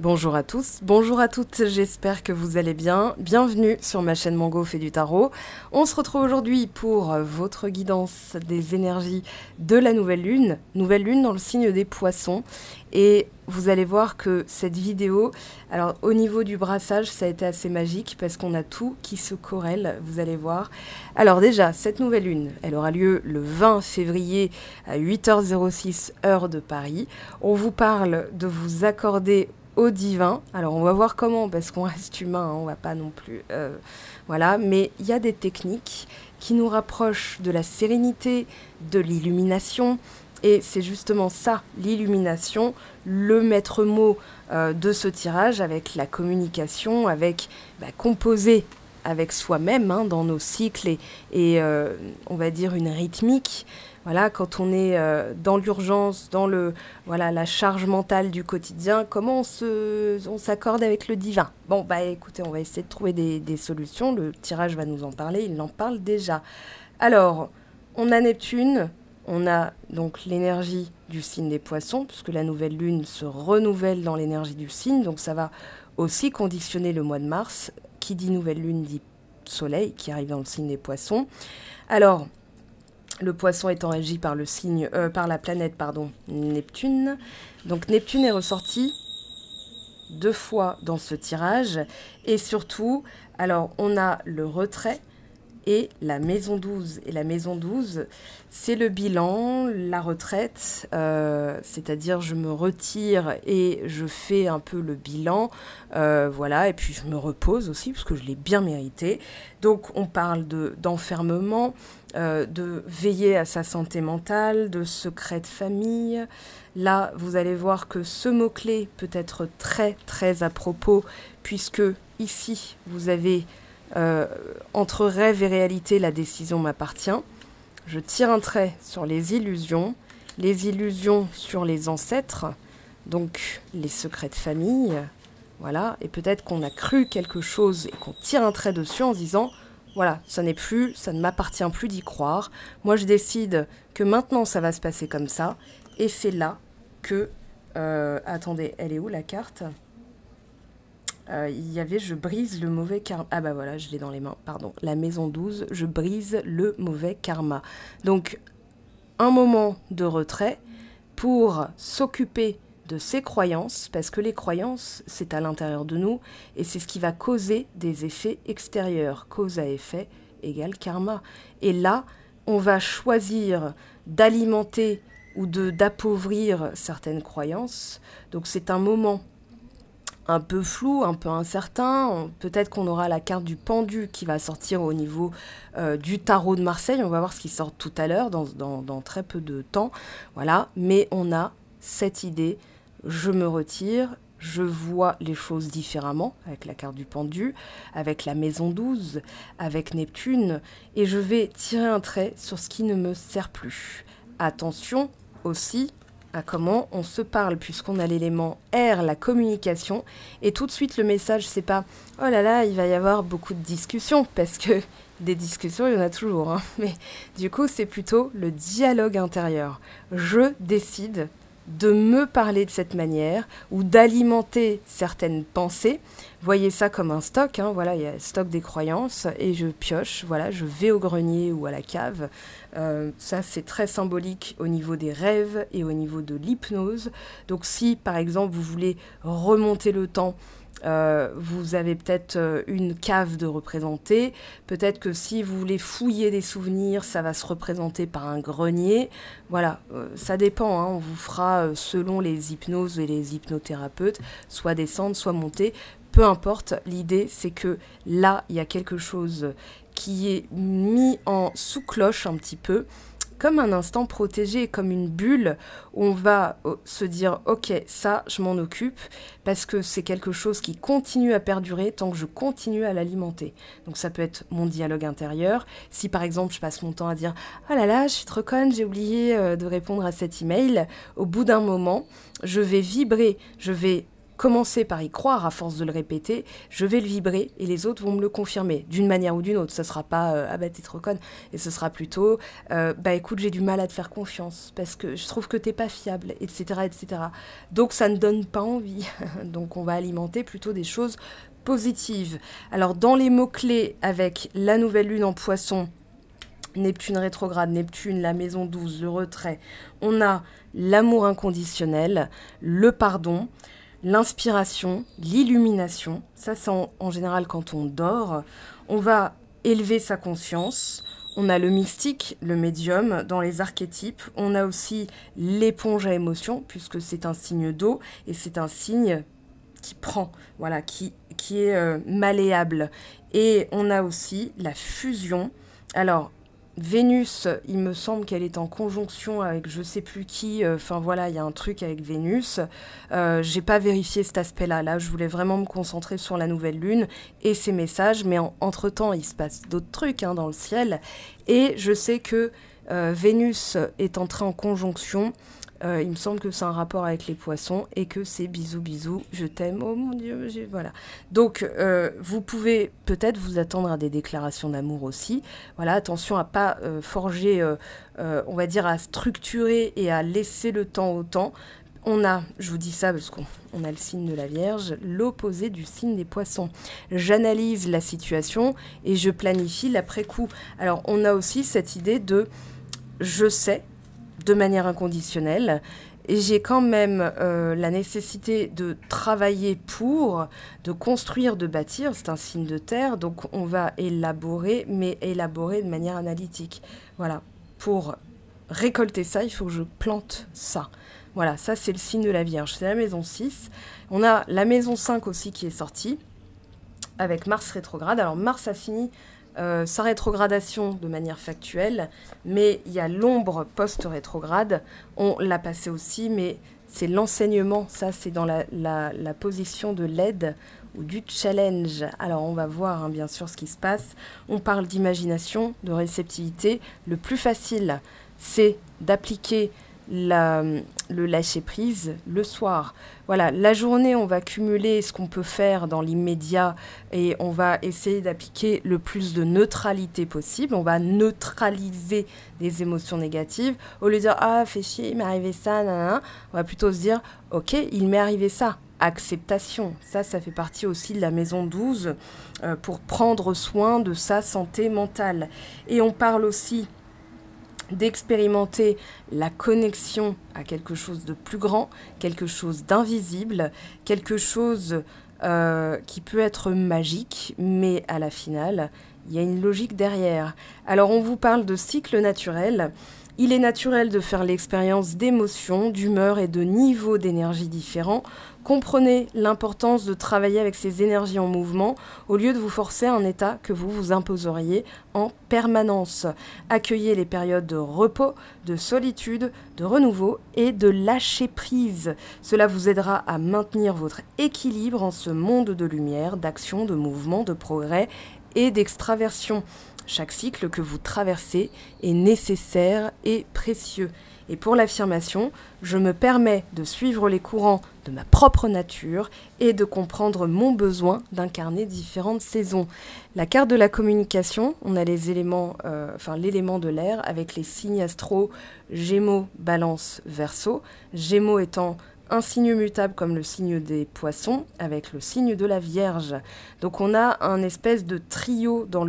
Bonjour à tous, bonjour à toutes, j'espère que vous allez bien. Bienvenue sur ma chaîne Mango fait du tarot. On se retrouve aujourd'hui pour votre guidance des énergies de la nouvelle lune dans le signe des poissons. Et vous allez voir que cette vidéo, alors au niveau du brassage, ça a été assez magique parce qu'on a tout qui se corrèle, vous allez voir. Alors déjà, cette nouvelle lune, elle aura lieu le 20 février à 8h06 heure de Paris. On vous parle de vous accorder au divin. Alors on va voir comment, parce qu'on reste humain, hein, on va pas non plus... voilà, mais il y a des techniques qui nous rapprochent de la sérénité, de l'illumination, et c'est justement ça, l'illumination, le maître mot de ce tirage, avec la communication, avec composer avec soi-même, hein, dans nos cycles, et on va dire une rythmique. Voilà, quand on est dans l'urgence, dans la charge mentale du quotidien, comment on s'accorde avec le divin? Bon, écoutez, on va essayer de trouver des solutions. Le tirage va nous en parler, il en parle déjà. Alors, on a Neptune, on a donc l'énergie du signe des poissons, puisque la nouvelle lune se renouvelle dans l'énergie du signe, donc ça va aussi conditionner le mois de mars. Qui dit nouvelle lune dit soleil, qui arrive dans le signe des poissons. Alors, le poisson étant régi par par la planète, Neptune. Donc Neptune est ressorti 2 fois dans ce tirage. Et surtout, alors on a le retrait et la maison 12. Et la maison 12, c'est le bilan, la retraite, c'est-à-dire je me retire et je fais un peu le bilan, voilà, et puis je me repose aussi, parce que je l'ai bien mérité. Donc on parle d'enfermement, de veiller à sa santé mentale, de secret de famille. Là, vous allez voir que ce mot-clé peut être très, très à propos, puisque ici, vous avez... entre rêve et réalité, la décision m'appartient. Je tire un trait sur les illusions sur les ancêtres, donc les secrets de famille, voilà, et peut-être qu'on a cru quelque chose et qu'on tire un trait dessus en se disant, voilà, ça ne m'appartient plus d'y croire, moi je décide que maintenant ça va se passer comme ça, et c'est là que, attendez, elle est où la carte ? Il y avait je brise le mauvais karma. Ah bah voilà, je l'ai dans les mains, pardon. La maison 12, je brise le mauvais karma. Donc, un moment de retrait pour s'occuper de ses croyances, parce que les croyances, c'est à l'intérieur de nous, et c'est ce qui va causer des effets extérieurs. Cause à effet égale karma. Et là, on va choisir d'alimenter ou d'appauvrir certaines croyances. Donc c'est un moment un peu flou, un peu incertain. Peut-être qu'on aura la carte du pendu qui va sortir au niveau du tarot de Marseille. On va voir ce qui sort tout à l'heure, dans très peu de temps. Voilà, mais on a cette idée, je me retire, je vois les choses différemment, avec la carte du pendu, avec la maison 12, avec Neptune, et je vais tirer un trait sur ce qui ne me sert plus. Attention aussi à comment on se parle, puisqu'on a l'élément R, la communication, et tout de suite le message, c'est pas « Oh là là, il va y avoir beaucoup de discussions », parce que des discussions, il y en a toujours, hein. Mais du coup, c'est plutôt le dialogue intérieur. Je décide de me parler de cette manière, ou d'alimenter certaines pensées. Voyez ça comme un stock, hein, voilà, il y a le stock des croyances, et je pioche, voilà, je vais au grenier ou à la cave. Ça, c'est très symbolique au niveau des rêves et au niveau de l'hypnose. Donc si, par exemple, vous voulez remonter le temps, vous avez peut-être une cave de représenter. Peut-être que si vous voulez fouiller des souvenirs, ça va se représenter par un grenier. Voilà, ça dépend, hein, on vous fera selon les hypnoses et les hypnothérapeutes, soit descendre, soit monter. Peu importe, l'idée c'est que là, il y a quelque chose qui est mis en sous-cloche un petit peu, comme un instant protégé, comme une bulle, où on va se dire « Ok, ça, je m'en occupe », parce que c'est quelque chose qui continue à perdurer tant que je continue à l'alimenter. Donc ça peut être mon dialogue intérieur. Si par exemple, je passe mon temps à dire « Oh là là, je suis trop conne, j'ai oublié de répondre à cet email », au bout d'un moment, je vais vibrer, je vais commencer par y croire, à force de le répéter, je vais le vibrer et les autres vont me le confirmer, d'une manière ou d'une autre. Ce ne sera pas « Ah bah t'es trop conne », et ce sera plutôt « Bah écoute, j'ai du mal à te faire confiance, parce que je trouve que t'es pas fiable, etc. etc. » Donc ça ne donne pas envie. Donc on va alimenter plutôt des choses positives. Alors dans les mots-clés avec la nouvelle lune en Poisson, Neptune rétrograde, Neptune, la maison 12, le retrait, on a l'amour inconditionnel, le pardon, l'inspiration, l'illumination. Ça, c'est en général quand on dort. On va élever sa conscience. On a le mystique, le médium dans les archétypes. On a aussi l'éponge à émotions, puisque c'est un signe d'eau et c'est un signe qui prend, voilà, qui est malléable. Et on a aussi la fusion. Alors, Vénus, il me semble qu'elle est en conjonction avec je sais plus qui. Enfin voilà, il y a un truc avec Vénus. J'ai pas vérifié cet aspect-là. Là, je voulais vraiment me concentrer sur la nouvelle lune et ses messages. Mais entre-temps, il se passe d'autres trucs dans le ciel. Et je sais que Vénus est entrée en conjonction. Il me semble que c'est un rapport avec les poissons et que c'est bisous, bisous, je t'aime, oh mon Dieu, voilà. Donc, vous pouvez peut-être vous attendre à des déclarations d'amour aussi. Voilà, attention à pas forger, on va dire, à structurer et à laisser le temps au temps. On a, je vous dis ça parce qu'on a le signe de la Vierge, l'opposé du signe des Poissons. J'analyse la situation et je planifie l'après-coup. Alors, on a aussi cette idée de « je sais », de manière inconditionnelle, et j'ai quand même la nécessité de travailler pour, de construire, de bâtir, c'est un signe de terre, donc on va élaborer, mais élaborer de manière analytique. Voilà, pour récolter ça, il faut que je plante ça. Voilà, ça c'est le signe de la Vierge, c'est la maison 6. On a la maison 5 aussi qui est sortie, avec Mars rétrograde. Alors Mars a fini sa rétrogradation de manière factuelle, mais il y a l'ombre post-rétrograde, on l'a passé aussi, mais c'est l'enseignement, ça c'est dans la position de l'aide ou du challenge. Alors on va voir bien sûr ce qui se passe, on parle d'imagination, de réceptivité, le plus facile c'est d'appliquer le lâcher-prise le soir. Voilà, la journée, on va cumuler ce qu'on peut faire dans l'immédiat et on va essayer d'appliquer le plus de neutralité possible. On va neutraliser des émotions négatives. Au lieu de dire « Ah, fais chier, il m'est arrivé ça, nanana », on va plutôt se dire « Ok, il m'est arrivé ça ». Acceptation, ça fait partie aussi de la maison 12 pour prendre soin de sa santé mentale. Et on parle aussi d'expérimenter la connexion à quelque chose de plus grand, quelque chose d'invisible, quelque chose qui peut être magique, mais à la finale, il y a une logique derrière. Alors on vous parle de cycle naturel. Il est naturel de faire l'expérience d'émotions, d'humeur et de niveaux d'énergie différents. Comprenez l'importance de travailler avec ces énergies en mouvement au lieu de vous forcer à un état que vous vous imposeriez en permanence. Accueillez les périodes de repos, de solitude, de renouveau et de lâcher prise. Cela vous aidera à maintenir votre équilibre en ce monde de lumière, d'action, de mouvement, de progrès et d'extraversion. Chaque cycle que vous traversez est nécessaire et précieux. Et pour l'affirmation, je me permets de suivre les courants de ma propre nature et de comprendre mon besoin d'incarner différentes saisons. La carte de la communication, on a les éléments, l'élément de l'air avec les signes astro Gémeaux, Balance, Verseau. Gémeaux étant un signe mutable comme le signe des Poissons avec le signe de la Vierge. Donc on a un espèce de trio dans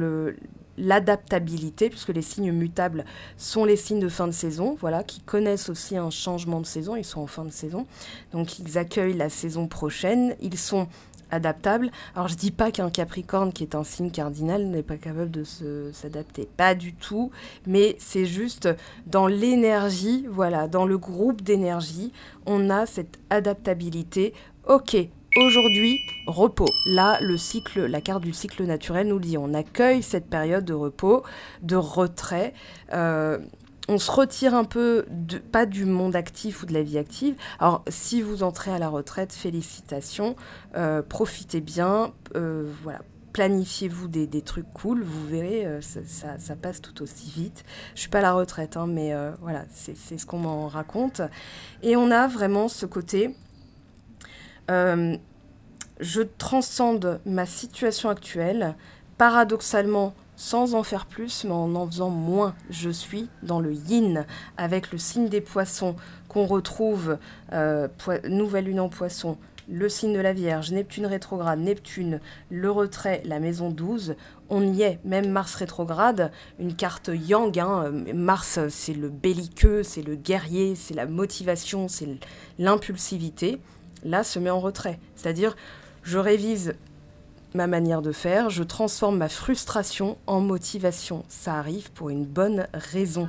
l'adaptabilité, puisque les signes mutables sont les signes de fin de saison, voilà, qui connaissent aussi un changement de saison, ils sont en fin de saison, donc ils accueillent la saison prochaine, ils sont adaptables. Alors je dis pas qu'un Capricorne, qui est un signe cardinal, n'est pas capable de s'adapter, pas du tout, mais c'est juste dans l'énergie, voilà, dans le groupe d'énergie, on a cette adaptabilité. Ok, aujourd'hui, repos. Là, la carte du cycle naturel nous le dit. On accueille cette période de repos, de retrait. On se retire un peu, pas du monde actif ou de la vie active. Alors, si vous entrez à la retraite, félicitations. Profitez bien. Voilà. Planifiez-vous des trucs cool. Vous verrez, ça passe tout aussi vite. Je suis pas à la retraite, mais voilà, c'est ce qu'on m'en raconte. Et on a vraiment ce côté... Je transcende ma situation actuelle, paradoxalement, sans en faire plus, mais en faisant moins. Je suis dans le yin, avec le signe des poissons qu'on retrouve, nouvelle lune en poisson, le signe de la Vierge, Neptune rétrograde, Neptune, le retrait, la maison 12, on y est, même Mars rétrograde, une carte yang, hein. Mars c'est le belliqueux, c'est le guerrier, c'est la motivation, c'est l'impulsivité, là se met en retrait, c'est-à-dire je révise ma manière de faire, je transforme ma frustration en motivation, ça arrive pour une bonne raison.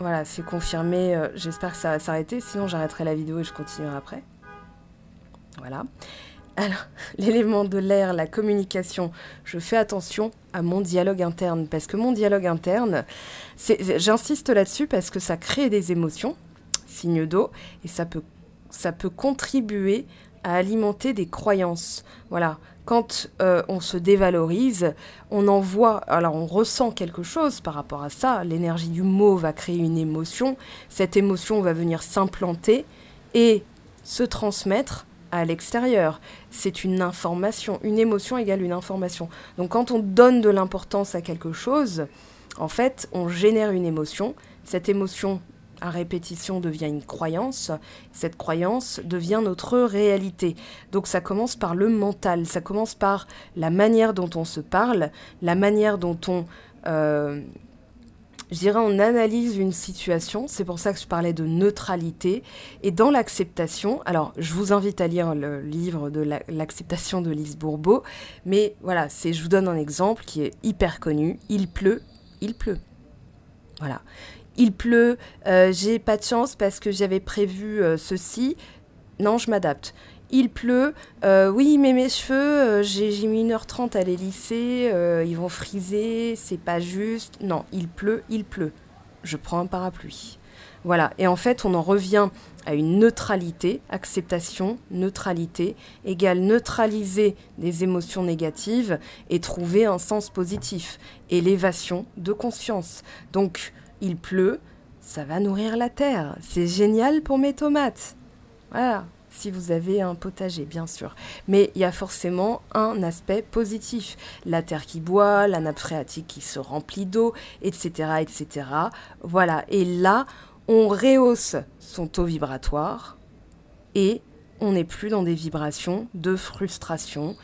Voilà, c'est confirmé. J'espère que ça va s'arrêter. Sinon, j'arrêterai la vidéo et je continuerai après. Voilà. Alors, l'élément de l'air, la communication, je fais attention à mon dialogue interne. Parce que mon dialogue interne, j'insiste là-dessus parce que ça crée des émotions, signe d'eau, et ça peut contribuer à alimenter des croyances. Voilà. Quand on se dévalorise, on ressent quelque chose par rapport à ça. L'énergie du mot va créer une émotion. Cette émotion va venir s'implanter et se transmettre à l'extérieur. C'est une information. Une émotion égale une information. Donc quand on donne de l'importance à quelque chose, en fait, on génère une émotion. Cette émotion à répétition devient une croyance, cette croyance devient notre réalité. Donc ça commence par le mental, ça commence par la manière dont on se parle, la manière dont on analyse une situation. C'est pour ça que je parlais de neutralité. Et dans l'acceptation, alors je vous invite à lire le livre de l'acceptation de Lise Bourbeau, mais voilà, je vous donne un exemple qui est hyper connu. Il pleut, il pleut. Voilà. Il pleut, j'ai pas de chance parce que j'avais prévu ceci. Non, je m'adapte. Il pleut, oui, mais mes cheveux, j'ai mis 1h30 à les lisser, ils vont friser, c'est pas juste. Non, il pleut, je prends un parapluie. Voilà, et en fait, on en revient à une neutralité, acceptation, neutralité, égale neutraliser des émotions négatives et trouver un sens positif. Élévation de conscience. Donc, il pleut, ça va nourrir la terre. C'est génial pour mes tomates. Voilà, si vous avez un potager, bien sûr. Mais il y a forcément un aspect positif. La terre qui boit, la nappe phréatique qui se remplit d'eau, etc., etc. Voilà, et là, on rehausse son taux vibratoire et on n'est plus dans des vibrations de frustration.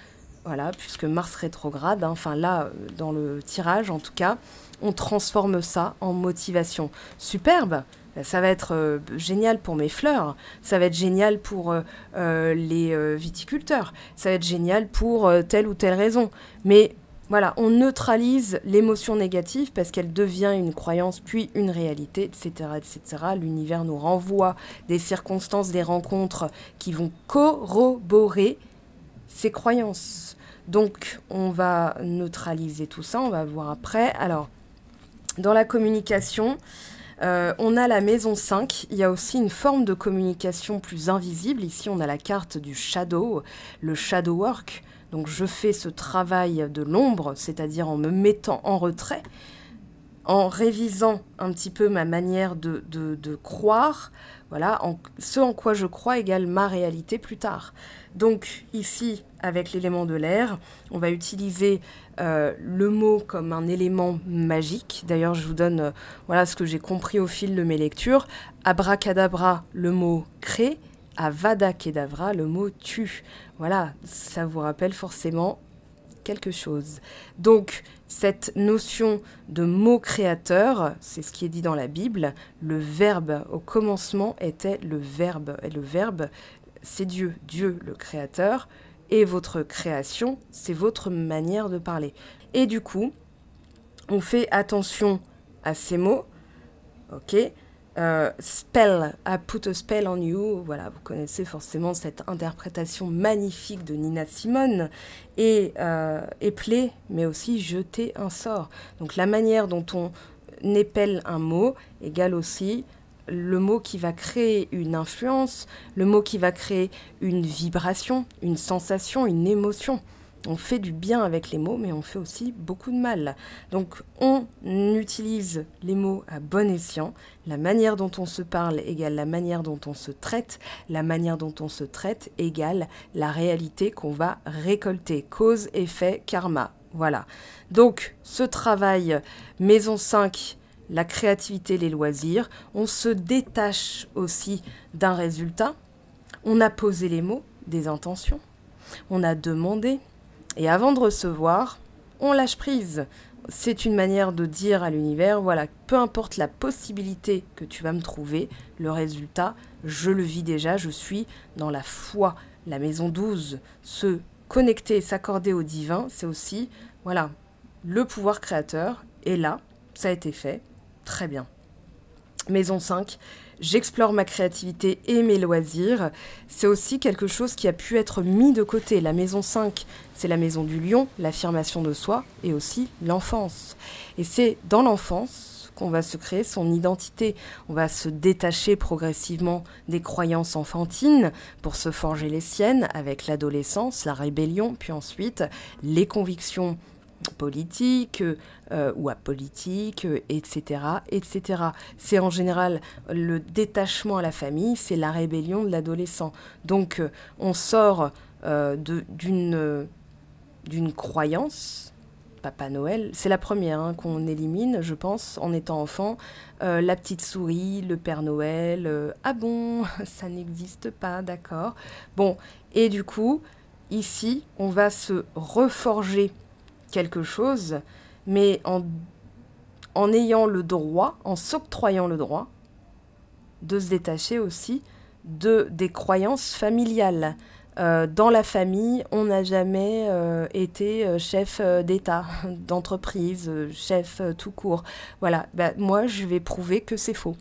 Voilà, puisque Mars rétrograde, hein, enfin là, dans le tirage en tout cas, on transforme ça en motivation. Superbe, ça va être génial pour mes fleurs, ça va être génial pour les viticulteurs, ça va être génial pour telle ou telle raison. Mais voilà, on neutralise l'émotion négative parce qu'elle devient une croyance, puis une réalité, etc., etc. L'univers nous renvoie des circonstances, des rencontres qui vont corroborer ces croyances. Donc, on va neutraliser tout ça, on va voir après. Alors, dans la communication, on a la maison 5. Il y a aussi une forme de communication plus invisible. Ici, on a la carte du shadow, le shadow work. Donc, je fais ce travail de l'ombre, c'est-à-dire en me mettant en retrait, en révisant un petit peu ma manière de croire. Voilà, ce en quoi je crois égale ma réalité plus tard. Donc ici, avec l'élément de l'air, on va utiliser le mot comme un élément magique. D'ailleurs, je vous donne voilà ce que j'ai compris au fil de mes lectures. Abracadabra, le mot crée. Avada Kedavra, le mot tue. Voilà, ça vous rappelle forcément quelque chose. Donc, cette notion de mot créateur, c'est ce qui est dit dans la Bible. Le verbe au commencement était le verbe. Et le verbe, c'est Dieu. Dieu, le créateur. Et votre création, c'est votre manière de parler. Et du coup, on fait attention à ces mots. Ok. Spell, I put a spell on you. Voilà, vous connaissez forcément cette interprétation magnifique de Nina Simone. Et épeler, mais aussi jeter un sort. Donc la manière dont on épelle un mot égale aussi le mot qui va créer une influence, le mot qui va créer une vibration, une sensation, une émotion. On fait du bien avec les mots, mais on fait aussi beaucoup de mal. Donc, on utilise les mots à bon escient. La manière dont on se parle égale la manière dont on se traite. La manière dont on se traite égale la réalité qu'on va récolter. Cause, effet, karma. Voilà. Donc, ce travail maison 5, la créativité, les loisirs, on se détache aussi d'un résultat. On a posé les mots, des intentions. On a demandé. Et avant de recevoir, on lâche prise. C'est une manière de dire à l'univers, voilà, peu importe la possibilité que tu vas me trouver, le résultat, je le vis déjà, je suis dans la foi. La maison 12, se connecter, s'accorder au divin, c'est aussi, voilà, le pouvoir créateur. Et là, ça a été fait, très bien. Maison 5, j'explore ma créativité et mes loisirs. C'est aussi quelque chose qui a pu être mis de côté. La maison 5, c'est la maison du lion, l'affirmation de soi et aussi l'enfance. Et c'est dans l'enfance qu'on va se créer son identité. On va se détacher progressivement des croyances enfantines pour se forger les siennes avec l'adolescence, la rébellion, puis ensuite les convictions politique ou apolitique, etc., etc. C'est en général le détachement à la famille, c'est la rébellion de l'adolescent. Donc, on sort d'une croyance. Papa Noël, c'est la première qu'on élimine, je pense, en étant enfant. La petite souris, le Père Noël, ah bon, ça n'existe pas, d'accord. Bon, et du coup, ici, on va se reforger quelque chose, mais en ayant le droit, en s'octroyant le droit de se détacher aussi des croyances familiales. Dans la famille, on n'a jamais été chef d'État, d'entreprise, chef tout court. Voilà, moi je vais prouver que c'est faux.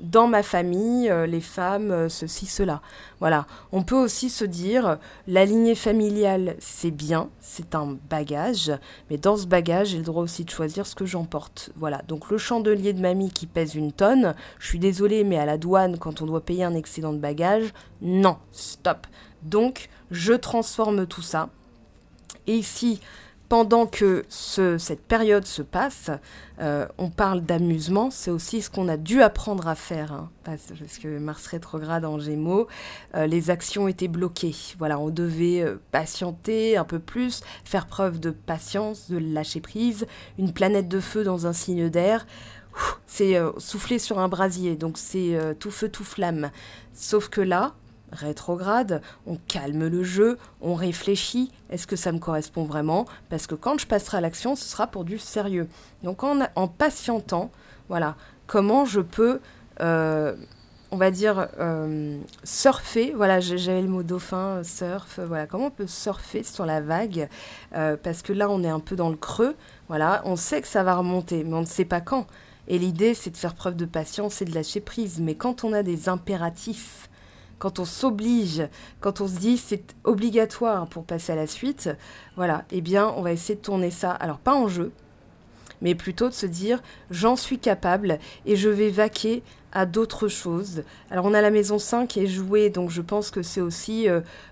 Dans ma famille, les femmes, ceci, cela. Voilà. On peut aussi se dire, la lignée familiale, c'est bien, c'est un bagage, mais dans ce bagage, j'ai le droit aussi de choisir ce que j'emporte. Voilà. Donc le chandelier de mamie qui pèse 1 tonne, je suis désolée, mais à la douane, quand on doit payer un excédent de bagage, non, stop. Donc, je transforme tout ça. Et ici, pendant que cette période se passe, on parle d'amusement, c'est aussi ce qu'on a dû apprendre à faire, hein, parce que Mars rétrograde en Gémeaux, les actions étaient bloquées. Voilà, on devait patienter un peu plus, faire preuve de patience, de lâcher prise. Une planète de feu dans un signe d'air, c'est souffler sur un brasier, donc c'est tout feu, tout flamme. Sauf que là, rétrograde, on calme le jeu, on réfléchit, est-ce que ça me correspond vraiment? Parce que quand je passerai à l'action, ce sera pour du sérieux. Donc en patientant, voilà, comment je peux, on va dire, surfer, voilà, j'avais le mot dauphin, surf, voilà, comment on peut surfer sur la vague, parce que là, on est un peu dans le creux, voilà, on sait que ça va remonter, mais on ne sait pas quand. Et l'idée, c'est de faire preuve de patience et de lâcher prise. Mais quand on a des impératifs, quand on s'oblige, quand on se dit c'est obligatoire pour passer à la suite, voilà, eh bien, on va essayer de tourner ça, alors pas en jeu, mais plutôt de se dire j'en suis capable et je vais vaquer à d'autres choses. Alors on a la maison 5 qui est jouée, donc je pense que c'est aussi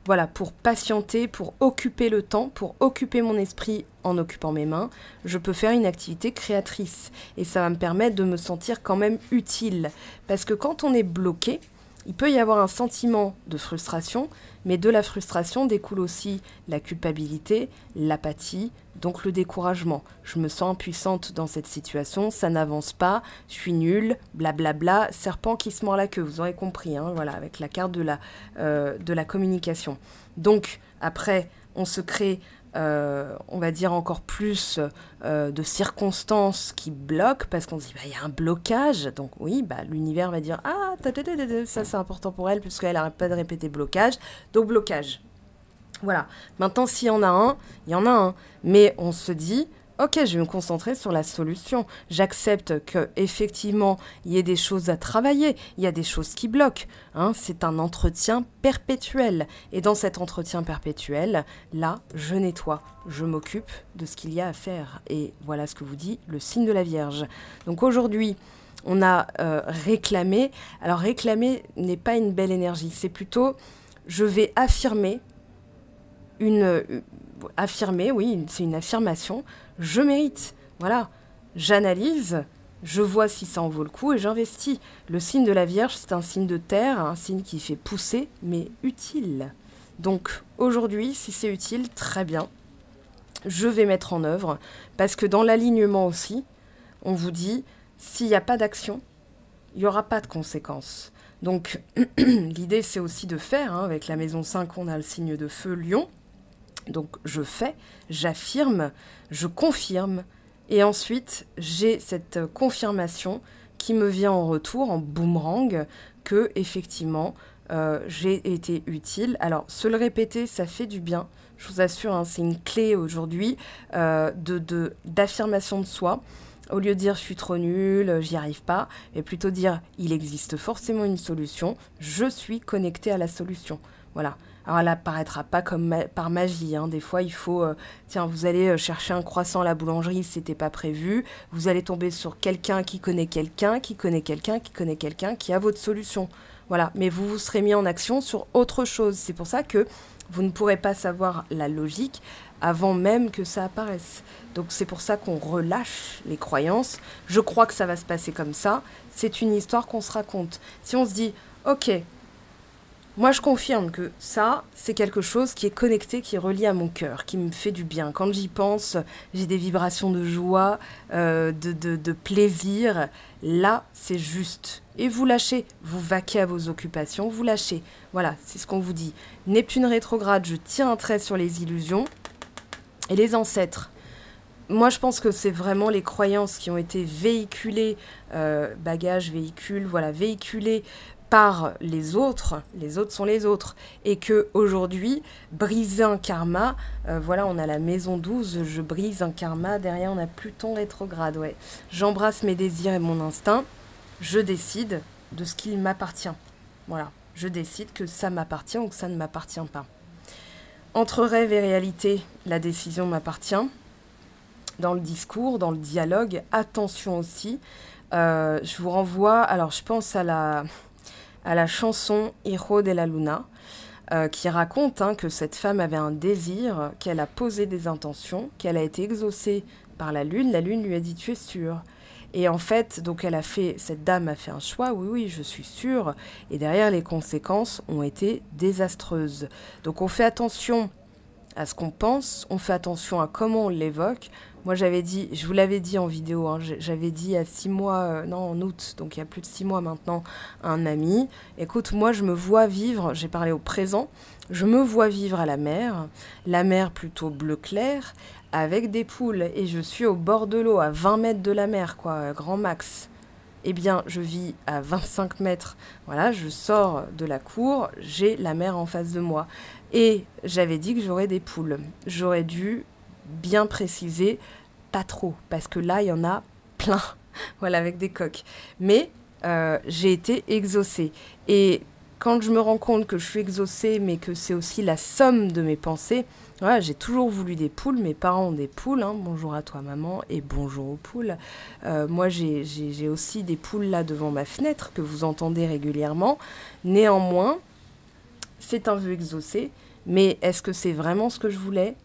voilà, pour patienter, pour occuper le temps, pour occuper mon esprit en occupant mes mains, je peux faire une activité créatrice et ça va me permettre de me sentir quand même utile. Parce que quand on est bloqué, il peut y avoir un sentiment de frustration, mais de la frustration découle aussi la culpabilité, l'apathie, donc le découragement. Je me sens impuissante dans cette situation, ça n'avance pas, je suis nulle, blablabla, serpent qui se mord la queue, vous aurez compris, hein, voilà, avec la carte de la communication. Donc, après, on se crée, on va dire, encore plus de circonstances qui bloquent, parce qu'on se dit, il y a un blocage, donc oui, l'univers va dire, ah, ça c'est important pour elle, puisqu'elle n'arrête pas de répéter blocage, donc blocage. Voilà, maintenant s'il y en a un, il y en a un, mais on se dit, ok, je vais me concentrer sur la solution. J'accepte qu'effectivement, il y ait des choses à travailler, il y a des choses qui bloquent. Hein, c'est un entretien perpétuel. Et dans cet entretien perpétuel, là, je nettoie, je m'occupe de ce qu'il y a à faire. Et voilà ce que vous dit le signe de la Vierge. Donc aujourd'hui, on a réclamé. Alors réclamer n'est pas une belle énergie, c'est plutôt, je vais affirmer affirmer, oui, c'est une affirmation, je mérite. Voilà, j'analyse, je vois si ça en vaut le coup et j'investis. Le signe de la Vierge, c'est un signe de terre, un signe qui fait pousser, mais utile. Donc aujourd'hui, si c'est utile, très bien. Je vais mettre en œuvre, parce que dans l'alignement aussi, on vous dit, s'il n'y a pas d'action, il n'y aura pas de conséquences. Donc l'idée, c'est aussi de faire, hein, avec la maison 5, on a le signe de feu, Lion. Donc je fais, j'affirme, je confirme, et ensuite j'ai cette confirmation qui me vient en retour, en boomerang, que effectivement j'ai été utile. Alors se le répéter, ça fait du bien, je vous assure, hein, c'est une clé aujourd'hui d'affirmation de soi. Au lieu de dire je suis trop nulle, j'y arrive pas, et plutôt dire il existe forcément une solution, je suis connecté à la solution. Voilà. Alors elle apparaîtra pas comme par magie, hein. Des fois il faut, tiens, vous allez chercher un croissant à la boulangerie, c'était pas prévu, vous allez tomber sur quelqu'un qui connaît quelqu'un, qui connaît quelqu'un, qui connaît quelqu'un, qui a votre solution. Voilà, mais vous vous serez mis en action sur autre chose. C'est pour ça que vous ne pourrez pas savoir la logique avant même que ça apparaisse. Donc c'est pour ça qu'on relâche les croyances. Je crois que ça va se passer comme ça. C'est une histoire qu'on se raconte. Si on se dit, ok, moi je confirme que ça, c'est quelque chose qui est connecté, qui est relié à mon cœur, qui me fait du bien. Quand j'y pense, j'ai des vibrations de joie, de plaisir. Là, c'est juste. Et vous lâchez, vous vaquez à vos occupations, vous lâchez. Voilà, c'est ce qu'on vous dit. Neptune rétrograde, je tire un trait sur les illusions. Et les ancêtres. Moi, je pense que c'est vraiment les croyances qui ont été véhiculées, bagages, véhicules, voilà, véhiculées par les autres sont les autres, et que aujourd'hui, briser un karma, voilà, on a la maison 12, je brise un karma, derrière on a Pluton rétrograde, ouais. J'embrasse mes désirs et mon instinct, je décide de ce qu'il m'appartient, voilà, je décide que ça m'appartient ou que ça ne m'appartient pas. Entre rêve et réalité, la décision m'appartient. Dans le discours, dans le dialogue, attention aussi. Je vous renvoie, alors je pense à la chanson Hijo de la Luna, qui raconte que cette femme avait un désir, qu'elle a posé des intentions, qu'elle a été exaucée par la lune lui a dit « tu es sûre ». Et en fait, donc cette dame a fait un choix, oui, je suis sûre, et derrière les conséquences ont été désastreuses. Donc on fait attention à ce qu'on pense, on fait attention à comment on l'évoque. Moi j'avais dit, je vous l'avais dit en vidéo, hein, j'avais dit à 6 mois, non en août, donc il y a plus de 6 mois maintenant, à un ami, écoute, moi je me vois vivre, j'ai parlé au présent, je me vois vivre à la mer plutôt bleu clair, avec des poules, et je suis au bord de l'eau, à 20 mètres de la mer, quoi, grand max. Eh bien, je vis à 25 mètres, voilà, je sors de la cour, j'ai la mer en face de moi. Et j'avais dit que j'aurais des poules. J'aurais dû bien préciser, pas trop, parce que là, il y en a plein, voilà, avec des coques. Mais j'ai été exaucée. Et quand je me rends compte que je suis exaucée, mais que c'est aussi la somme de mes pensées, voilà, j'ai toujours voulu des poules, mes parents ont des poules, hein, bonjour à toi maman, et bonjour aux poules. Moi, j'ai aussi des poules là devant ma fenêtre, que vous entendez régulièrement. Néanmoins, c'est un vœu exaucé, mais est-ce que c'est vraiment ce que je voulais ?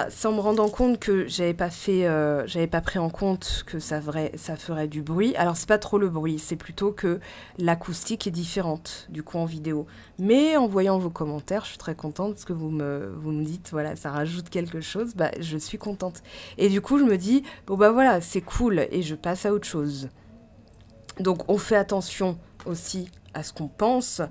C'est en me rendant compte que j'avais pas pris en compte que ça ferait du bruit. Alors c'est pas trop le bruit, c'est plutôt que l'acoustique est différente du coup en vidéo. Mais en voyant vos commentaires, je suis très contente parce que vous me dites voilà, ça rajoute quelque chose, je suis contente. Et du coup je me dis bon voilà, c'est cool et je passe à autre chose. Donc on fait attention aussi à ce qu'on pense.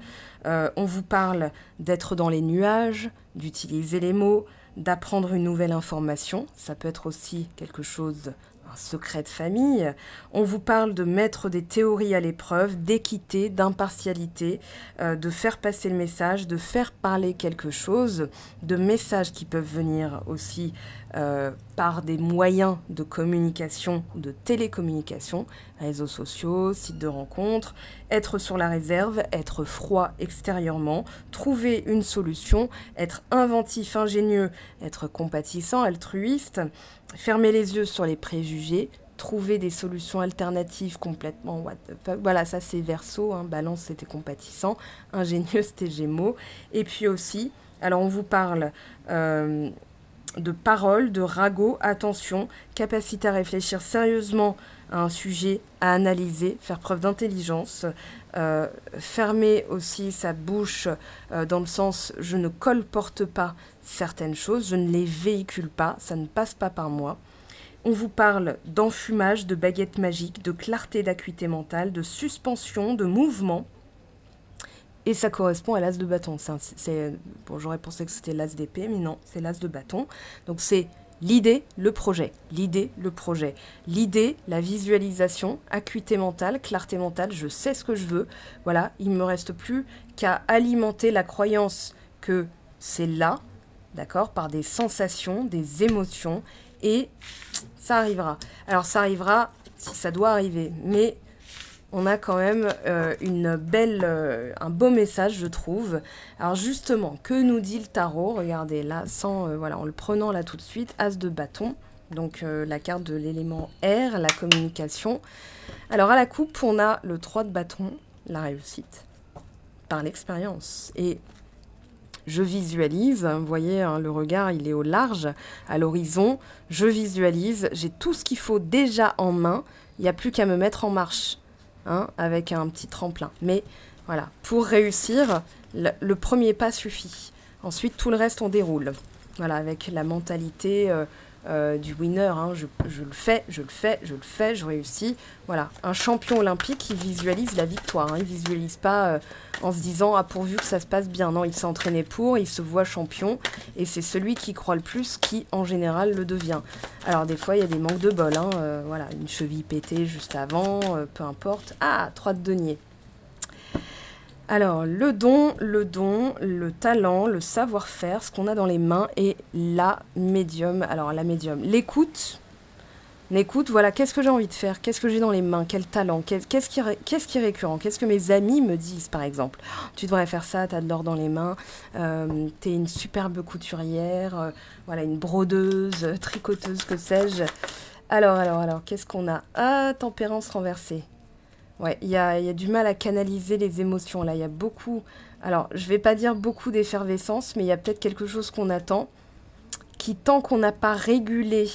On vous parle d'être dans les nuages, d'utiliser les mots, d'apprendre une nouvelle information. Ça peut être aussi quelque chose, un secret de famille. On vous parle de mettre des théories à l'épreuve, d'équité, d'impartialité, de faire passer le message, de faire parler quelque chose, de messages qui peuvent venir aussi par des moyens de communication, de télécommunication, réseaux sociaux, sites de rencontres, être sur la réserve, être froid extérieurement, trouver une solution, être inventif, ingénieux, être compatissant, altruiste, fermer les yeux sur les préjugés, trouver des solutions alternatives complètement what the fuck. Voilà, ça c'est Verseau, hein, Balance c'était compatissant, ingénieux c'était Gémeaux, et puis aussi Alors, on vous parle de paroles, de ragots, attention, capacité à réfléchir sérieusement à un sujet, à analyser, faire preuve d'intelligence, fermer aussi sa bouche dans le sens je ne colporte pas certaines choses, je ne les véhicule pas, ça ne passe pas par moi. On vous parle d'enfumage, de baguette magique, de clarté, d'acuité mentale, de suspension, de mouvement. Et ça correspond à l'as de bâton. Bon, j'aurais pensé que c'était l'as d'épée, mais non, c'est l'as de bâton. Donc c'est l'idée, le projet. L'idée, le projet. L'idée, la visualisation, acuité mentale, clarté mentale, je sais ce que je veux. Voilà, il ne me reste plus qu'à alimenter la croyance que c'est là, d'accord, par des sensations, des émotions, et ça arrivera. Alors ça arrivera si ça doit arriver, mais on a quand même un beau message, je trouve. Alors justement, que nous dit le tarot? Regardez, là, voilà, en le prenant là tout de suite, As de bâton, donc la carte de l'élément air, la communication. Alors à la coupe, on a le 3 de bâton, la réussite, par l'expérience. Et je visualise, vous voyez, hein, le regard, il est au large, à l'horizon. Je visualise, j'ai tout ce qu'il faut déjà en main, il n'y a plus qu'à me mettre en marche. Hein, avec un petit tremplin. Mais voilà, pour réussir, le premier pas suffit. Ensuite, tout le reste, on déroule. Voilà, avec la mentalité du winner. Hein, je le fais, je le fais, je le fais, je réussis. Voilà, un champion olympique, il visualise la victoire. Hein, il ne visualise pas en se disant « Ah, pourvu que ça se passe bien ». Non, il s'est entraîné pour, il se voit champion. Et c'est celui qui croit le plus qui, en général, le devient. Alors, des fois, il y a des manques de bol. Hein, voilà, une cheville pétée juste avant, peu importe. Ah, 3 de denier. Alors, le don, le talent, le savoir-faire, ce qu'on a dans les mains et la médium. Alors, la médium, l'écoute. L'écoute, voilà, qu'est-ce que j'ai envie de faire? Qu'est-ce que j'ai dans les mains? Quel talent? Qu'est-ce qui est récurrent? Qu'est-ce que mes amis me disent, par exemple? Tu devrais faire ça, tu as de l'or dans les mains, tu es une superbe couturière, voilà, une brodeuse, tricoteuse, que sais-je. Alors, qu'est-ce qu'on a? Ah, tempérance renversée. Ouais, il y a du mal à canaliser les émotions, là. Il y a beaucoup... Alors, je vais pas dire beaucoup d'effervescence, mais il y a peut-être quelque chose qu'on attend, qui, tant qu'on n'a pas régulé,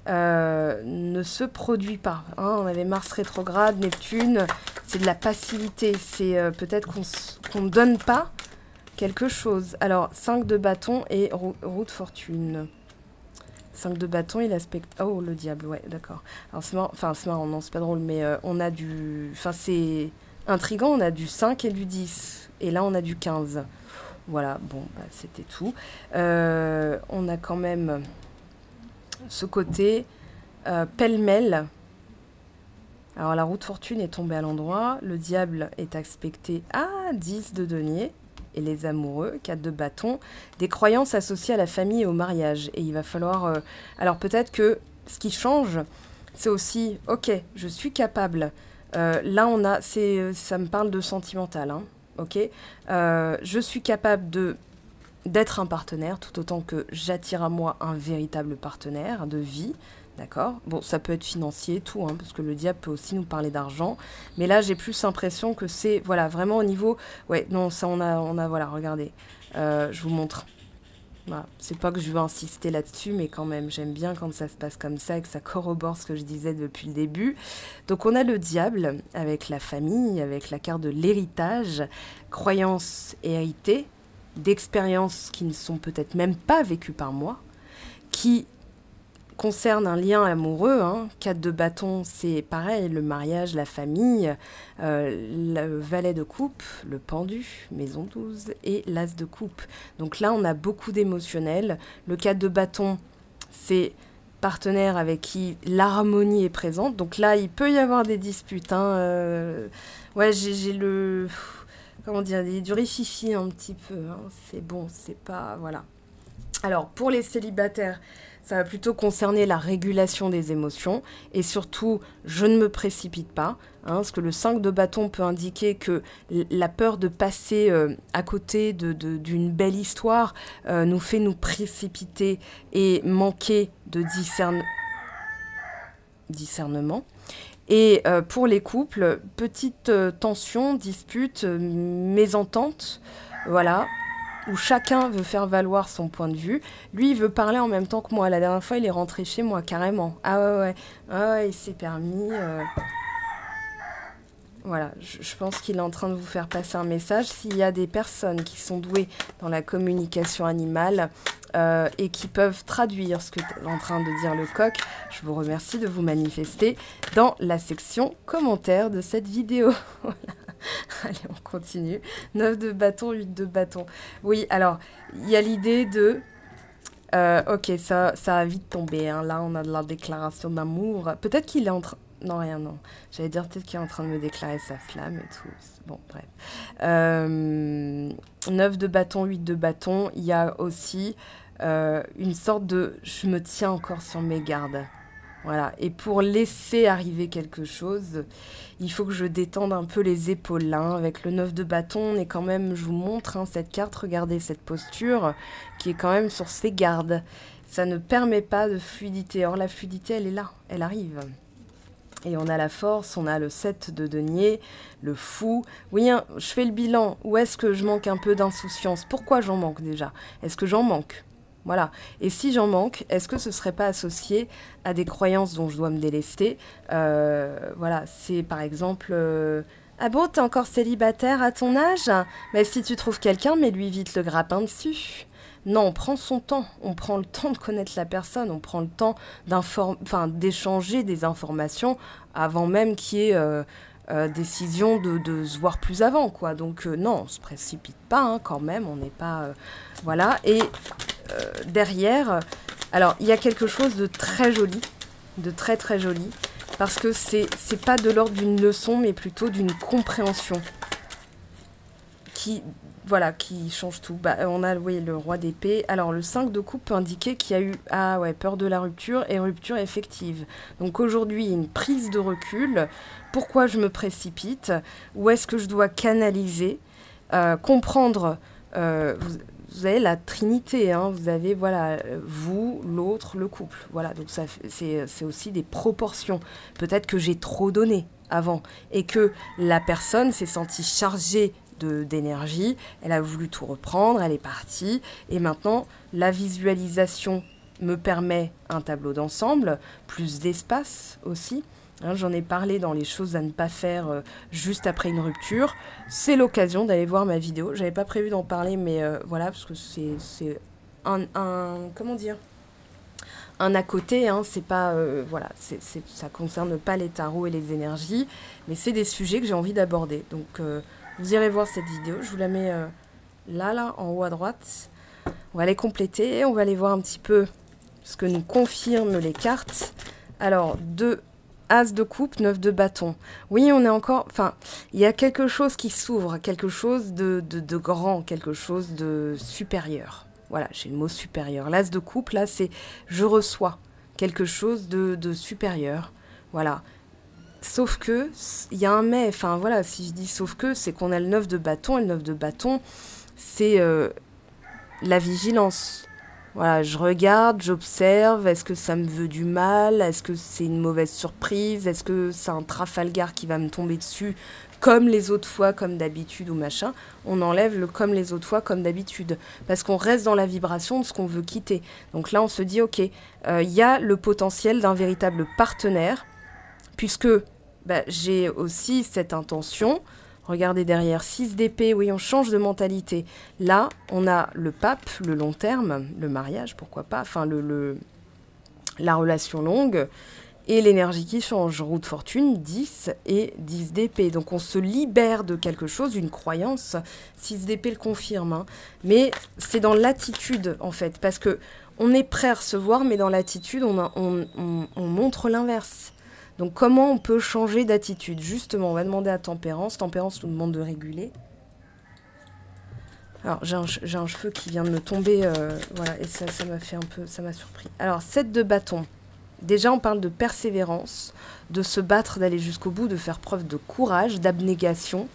ne se produit pas. Hein. On avait Mars rétrograde, Neptune, c'est de la passivité. C'est peut-être qu'on ne donne pas quelque chose. Alors, 5 de bâton et roue de fortune. 5 de bâton, il aspecte... Oh, le diable, ouais, d'accord. Alors, c'est marrant, enfin, c'est marrant, non, c'est pas drôle, mais on a du... Enfin, c'est intriguant, on a du 5 et du 10. Et là, on a du 15. Voilà, bon, bah, c'était tout. On a quand même ce côté pêle-mêle. Alors, la roue de fortune est tombée à l'endroit. Le diable est aspecté à 10 de denier. Et les amoureux, 4 de bâton, des croyances associées à la famille et au mariage. Et il va falloir... Alors peut-être que ce qui change, c'est aussi, ok, je suis capable. Là, ça me parle de sentimental, hein, ok. Je suis capable d'être un partenaire, tout autant que j'attire à moi un véritable partenaire de vie. D'accord. Bon, ça peut être financier, tout, hein, parce que le diable peut aussi nous parler d'argent. Mais là, j'ai plus l'impression que c'est, voilà, vraiment au niveau... Ouais, non, ça, on a voilà, regardez. Je vous montre. Voilà. C'est pas que je veux insister là-dessus, mais quand même, j'aime bien quand ça se passe comme ça et que ça corrobore ce que je disais depuis le début. Donc, on a le diable avec la famille, avec la carte de l'héritage, croyances héritées, d'expériences qui ne sont peut-être même pas vécues par moi, qui... concerne un lien amoureux, hein. 4 de bâton, c'est pareil, le mariage, la famille, le valet de coupe, le pendu, maison 12, et l'as de coupe. Donc là, on a beaucoup d'émotionnel. Le 4 de bâton, c'est partenaire avec qui l'harmonie est présente. Donc là, il peut y avoir des disputes. Hein. Ouais, j'ai le... Comment dire, du rififi un petit peu. Hein. C'est bon, c'est pas... Voilà. Alors, pour les célibataires, ça va plutôt concerner la régulation des émotions et surtout, je ne me précipite pas, hein, parce que le 5 de bâton peut indiquer que la peur de passer à côté d'une belle histoire nous fait nous précipiter et manquer de discernement. Et pour les couples, petite tension, dispute, mésentente, voilà. où chacun veut faire valoir son point de vue. Lui, il veut parler en même temps que moi. La dernière fois, il est rentré chez moi, carrément. Ah ouais, ouais. Ah ouais, il s'est permis... Voilà, je pense qu'il est en train de vous faire passer un message. S'il y a des personnes qui sont douées dans la communication animale et qui peuvent traduire ce que est en train de dire le coq, je vous remercie de vous manifester dans la section commentaires de cette vidéo. Voilà. Allez, on continue. 9 de bâton, 8 de bâton. Oui, alors, il y a l'idée de... ok, ça a vite tombé. Hein. Là, on a de la déclaration d'amour. Peut-être qu'il est en train... Non, rien, non. J'allais dire peut-être qu'il est en train de me déclarer sa flamme et tout. Bon, bref. 9 de bâton, 8 de bâton. Il y a aussi une sorte de... Je me tiens encore sur mes gardes. Voilà. Et pour laisser arriver quelque chose, il faut que je détende un peu les épaules. Là, hein. Avec le 9 de bâton, on est quand même... Je vous montre hein, cette carte. Regardez cette posture qui est quand même sur ses gardes. Ça ne permet pas de fluidité. Or, la fluidité, elle est là. Elle arrive. Et on a la force, on a le 7 de denier, le fou. Oui, hein, je fais le bilan. Où est-ce que je manque un peu d'insouciance? Pourquoi j'en manque déjà? Est-ce que j'en manque? Voilà. Et si j'en manque, est-ce que ce ne serait pas associé à des croyances dont je dois me délester? Voilà, c'est par exemple... Ah bon, t'es encore célibataire à ton âge? Mais si tu trouves quelqu'un, mets-lui vite le grappin dessus. Non, on prend son temps, on prend le temps de connaître la personne, on prend le temps d'échanger des informations avant même qu'il y ait décision de se voir plus avant, quoi. Donc non, on se précipite pas, hein, quand même, on n'est pas... voilà, et derrière, alors il y a quelque chose de très joli, de très très joli, parce que c'est pas de l'ordre d'une leçon, mais plutôt d'une compréhension qui... Voilà, qui change tout. Bah, on a oui, le roi d'épée. Alors, le 5 de coupe peut indiquer qu'il y a eu peur de la rupture et rupture effective. Donc, aujourd'hui, une prise de recul. Pourquoi je me précipite? Où est-ce que je dois canaliser? Comprendre... vous avez la trinité, hein, vous avez, voilà, vous, l'autre, le couple. Voilà, donc c'est aussi des proportions. Peut-être que j'ai trop donné avant et que la personne s'est sentie chargée d'énergie, elle a voulu tout reprendre, elle est partie, et maintenant la visualisation me permet un tableau d'ensemble, plus d'espace aussi, hein, j'en ai parlé dans les choses à ne pas faire juste après une rupture, c'est l'occasion d'aller voir ma vidéo, j'avais pas prévu d'en parler, mais voilà, parce que c'est comment dire, un à côté, hein, c'est pas, voilà, ça concerne pas les tarots et les énergies, mais c'est des sujets que j'ai envie d'aborder, donc vous irez voir cette vidéo, je vous la mets là, en haut à droite. On va les compléter et on va aller voir un petit peu ce que nous confirment les cartes. Alors, 2 As de coupe, 9 de bâton. Oui, on est encore... Enfin, il y a quelque chose qui s'ouvre, quelque chose de grand, quelque chose de supérieur. Voilà, j'ai le mot supérieur. L'As de coupe, là, c'est je reçois quelque chose de supérieur. Voilà. Sauf que, il y a un mais, enfin voilà, si je dis sauf que, c'est qu'on a le 9 de bâton, et le 9 de bâton, c'est la vigilance. Voilà, je regarde, j'observe, est-ce que ça me veut du mal? Est-ce que c'est une mauvaise surprise? Est-ce que c'est un Trafalgar qui va me tomber dessus comme les autres fois, comme d'habitude ou machin? On enlève le comme les autres fois, comme d'habitude. Parce qu'on reste dans la vibration de ce qu'on veut quitter. Donc là, on se dit, ok, il y a le potentiel d'un véritable partenaire, puisque j'ai aussi cette intention. Regardez derrière, 6 d'épée, oui, on change de mentalité. Là, on a le pape, le long terme, le mariage, pourquoi pas, enfin, la relation longue, et l'énergie qui change. Roue de fortune, 10 et 10 d'épée. Donc, on se libère de quelque chose, une croyance. 6 d'épée le confirme, hein. Mais c'est dans l'attitude, en fait, parce que on est prêt à recevoir, mais dans l'attitude, on montre l'inverse. Donc, comment on peut changer d'attitude? Justement, on va demander à Tempérance. Tempérance nous demande de réguler. Alors, j'ai un cheveu qui vient de me tomber, voilà, et ça m'a fait un peu, ça m'a surpris. Alors, 7 de bâton. Déjà, on parle de persévérance, de se battre, d'aller jusqu'au bout, de faire preuve de courage, d'abnégation.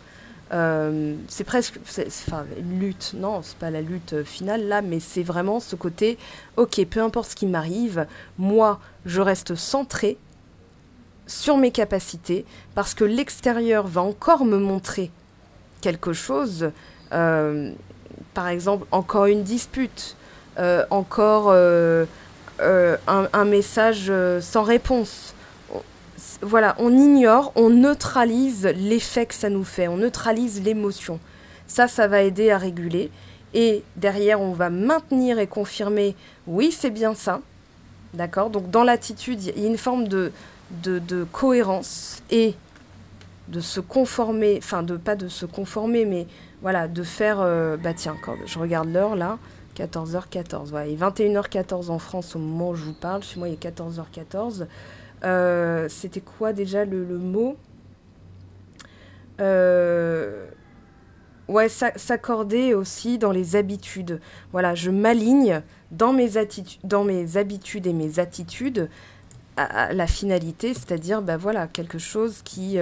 C'est presque, enfin, une lutte. Non, c'est pas la lutte finale, là, mais c'est vraiment ce côté, ok, peu importe ce qui m'arrive, moi, je reste centré sur mes capacités, parce que l'extérieur va encore me montrer quelque chose, par exemple, encore une dispute, encore un message sans réponse. Voilà, on ignore, on neutralise l'effet que ça nous fait, on neutralise l'émotion. Ça va aider à réguler. Et derrière, on va maintenir et confirmer, oui, c'est bien ça. D'accord? Donc dans l'attitude, il y a une forme de cohérence et de se conformer, enfin, pas de se conformer, mais voilà, de faire, bah tiens, quand je regarde l'heure là, 14h14, voilà, et 21h14 en France au moment où je vous parle, chez moi il est 14h14. C'était quoi déjà le mot Ouais, s'accorder aussi dans les habitudes. Voilà, je m'aligne dans mes habitudes et mes attitudes à la finalité, c'est-à-dire bah voilà, quelque chose qui,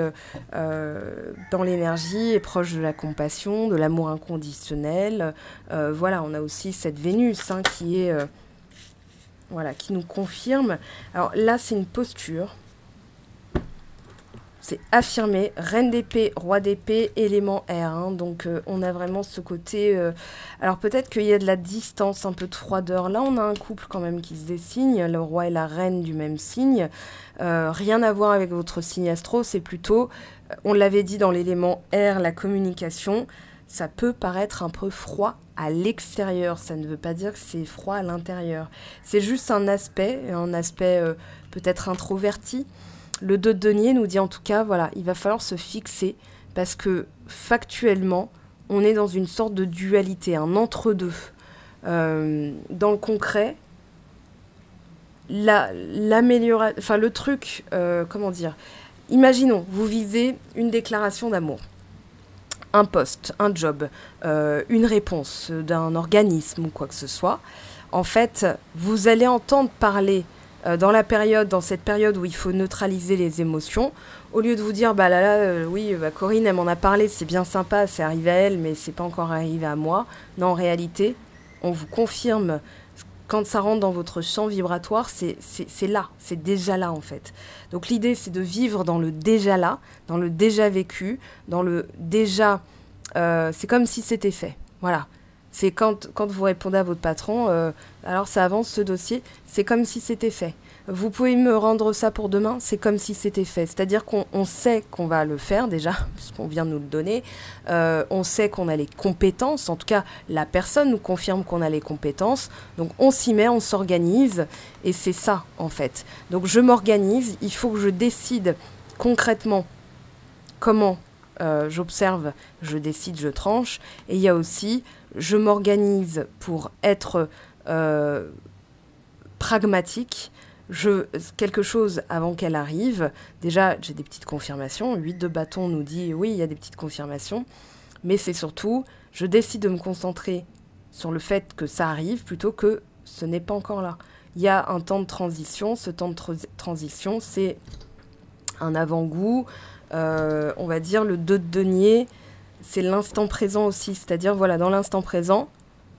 dans l'énergie, est proche de la compassion, de l'amour inconditionnel. Voilà, on a aussi cette Vénus hein, qui est, voilà, qui nous confirme. Alors là, c'est une posture. C'est affirmé, reine d'épée, roi d'épée, élément air. Hein, donc on a vraiment ce côté... alors peut-être qu'il y a de la distance, un peu de froideur. Là, on a un couple quand même qui se dessine, le roi et la reine du même signe. Rien à voir avec votre signe astro, c'est plutôt, on l'avait dit dans l'élément air, la communication, ça peut paraître un peu froid à l'extérieur. Ça ne veut pas dire que c'est froid à l'intérieur. C'est juste un aspect peut-être introverti. Le 2 de denier nous dit en tout cas, voilà, il va falloir se fixer parce que factuellement, on est dans une sorte de dualité, un entre-deux. Dans le concret, l'amélioration, enfin le truc, comment dire, imaginons, vous visez une déclaration d'amour, un poste, un job, une réponse d'un organisme ou quoi que ce soit. En fait, vous allez entendre parler dans cette période où il faut neutraliser les émotions, au lieu de vous dire, bah oui, bah Corinne, elle m'en a parlé, c'est bien sympa, c'est arrivé à elle, mais c'est pas encore arrivé à moi. Non, en réalité, on vous confirme, quand ça rentre dans votre champ vibratoire, c'est là, c'est déjà là en fait. Donc l'idée, c'est de vivre dans le déjà là, dans le déjà vécu, dans le déjà, c'est comme si c'était fait, voilà. C'est quand vous répondez à votre patron, alors ça avance ce dossier, c'est comme si c'était fait. Vous pouvez me rendre ça pour demain, c'est comme si c'était fait. C'est-à-dire qu'on sait qu'on va le faire déjà, puisqu'on vient de nous le donner. On sait qu'on a les compétences, en tout cas la personne nous confirme qu'on a les compétences. Donc on s'y met, on s'organise, et c'est ça en fait. Donc je m'organise, il faut que je décide concrètement comment j'observe, je décide, je tranche. Et il y a aussi, je m'organise pour être pragmatique. Quelque chose avant qu'elle arrive. Déjà, j'ai des petites confirmations. 8 de bâton nous dit, oui, il y a des petites confirmations. Mais c'est surtout, je décide de me concentrer sur le fait que ça arrive plutôt que ce n'est pas encore là. Il y a un temps de transition. Ce temps de transition, c'est un avant-goût. On va dire le 2 de denier, c'est l'instant présent aussi. C'est-à-dire, voilà, dans l'instant présent,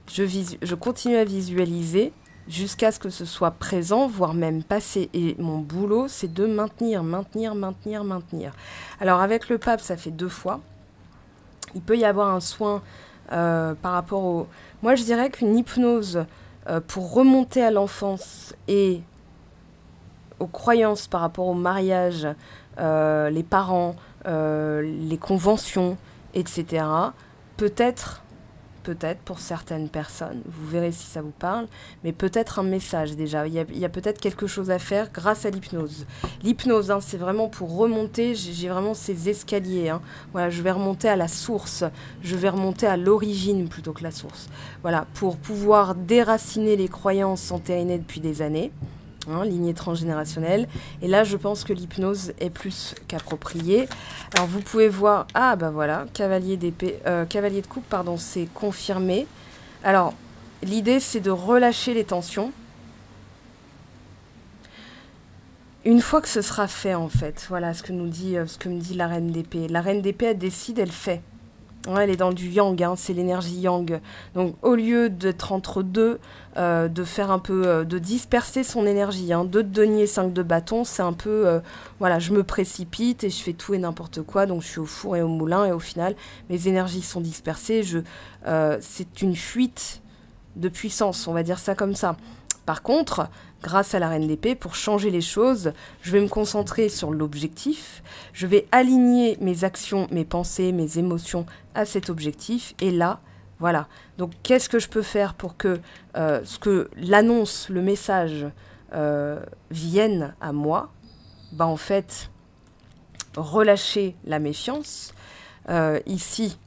je continue à visualiser jusqu'à ce que ce soit présent, voire même passé. Et mon boulot, c'est de maintenir. Alors, avec le pape, ça fait 2 fois. Il peut y avoir un soin par rapport au... Moi, je dirais qu'une hypnose pour remonter à l'enfance et aux croyances par rapport au mariage, les parents, les conventions, etc. Peut-être pour certaines personnes, vous verrez si ça vous parle, mais peut-être un message déjà. Il y a peut-être quelque chose à faire grâce à l'hypnose. L'hypnose, hein, c'est vraiment pour remonter, j'ai vraiment ces escaliers. Hein. Voilà, je vais remonter à la source, je vais remonter à l'origine plutôt que la source. Voilà, pour pouvoir déraciner les croyances entérinées depuis des années. Hein, lignée transgénérationnelle. Et là, je pense que l'hypnose est plus qu'appropriée. Alors, vous pouvez voir... Ah, bah voilà, cavalier d'épée... cavalier de coupe, pardon, c'est confirmé. Alors, l'idée, c'est de relâcher les tensions. Une fois que ce sera fait, en fait, voilà ce que me dit la reine d'épée. La reine d'épée, elle décide, elle fait. Ouais, elle est dans du yang, hein, c'est l'énergie yang. Donc au lieu d'être entre deux, de faire un peu, de disperser son énergie, hein, 2 de denier, 5 de bâton, c'est un peu, voilà, je me précipite et je fais tout et n'importe quoi, donc je suis au four et au moulin et au final, mes énergies sont dispersées, c'est une fuite de puissance, on va dire ça comme ça. Par contre, grâce à la reine d'épée, pour changer les choses, je vais me concentrer sur l'objectif, je vais aligner mes actions, mes pensées, mes émotions à cet objectif, et là, voilà. Donc, qu'est-ce que je peux faire pour que l'annonce, le message vienne à moi? Bah, en fait, relâcher la méfiance. Ici,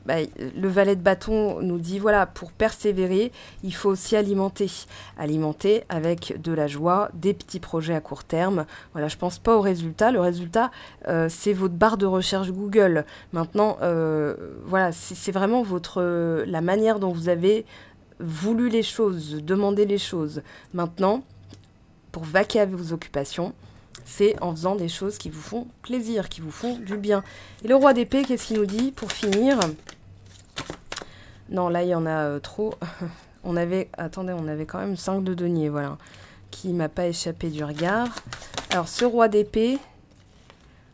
bah, le valet de bâton nous dit, voilà, pour persévérer, il faut aussi alimenter. Alimenter avec de la joie, des petits projets à court terme. Voilà, je pense pas au résultat. Le résultat, c'est votre barre de recherche Google. Maintenant, voilà, c'est vraiment la manière dont vous avez voulu les choses, demandé les choses. Maintenant, pour vaquer à vos occupations, c'est en faisant des choses qui vous font plaisir, qui vous font du bien. Et le roi d'épée, qu'est-ce qu'il nous dit pour finir? Non, là, il y en a trop. Attendez, on avait quand même 5 de denier, voilà, qui m'a pas échappé du regard. Alors, ce roi d'épée,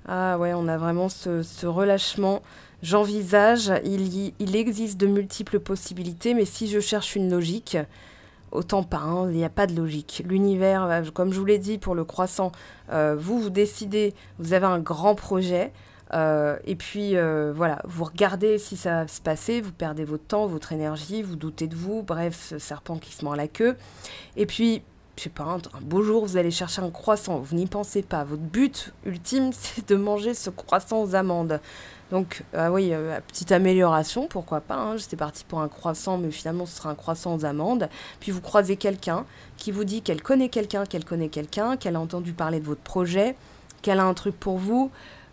ah ouais, on a vraiment ce relâchement. J'envisage, il existe de multiples possibilités, mais si je cherche une logique, autant pas, hein, il n'y a pas de logique. L'univers, comme je vous l'ai dit pour le croissant, vous décidez, vous avez un grand projet, et puis voilà, vous regardez si ça va se passer, vous perdez votre temps, votre énergie, vous doutez de vous, bref, ce serpent qui se mord la queue. Et puis, je sais pas, un beau jour, vous allez chercher un croissant, vous n'y pensez pas. Votre but ultime, c'est de manger ce croissant aux amandes. Donc, oui, petite amélioration, pourquoi pas, hein. J'étais partie pour un croissant, mais finalement, ce sera un croissant aux amandes. Puis, vous croisez quelqu'un qui vous dit qu'elle connaît quelqu'un, qu'elle a entendu parler de votre projet, qu'elle a un truc pour vous.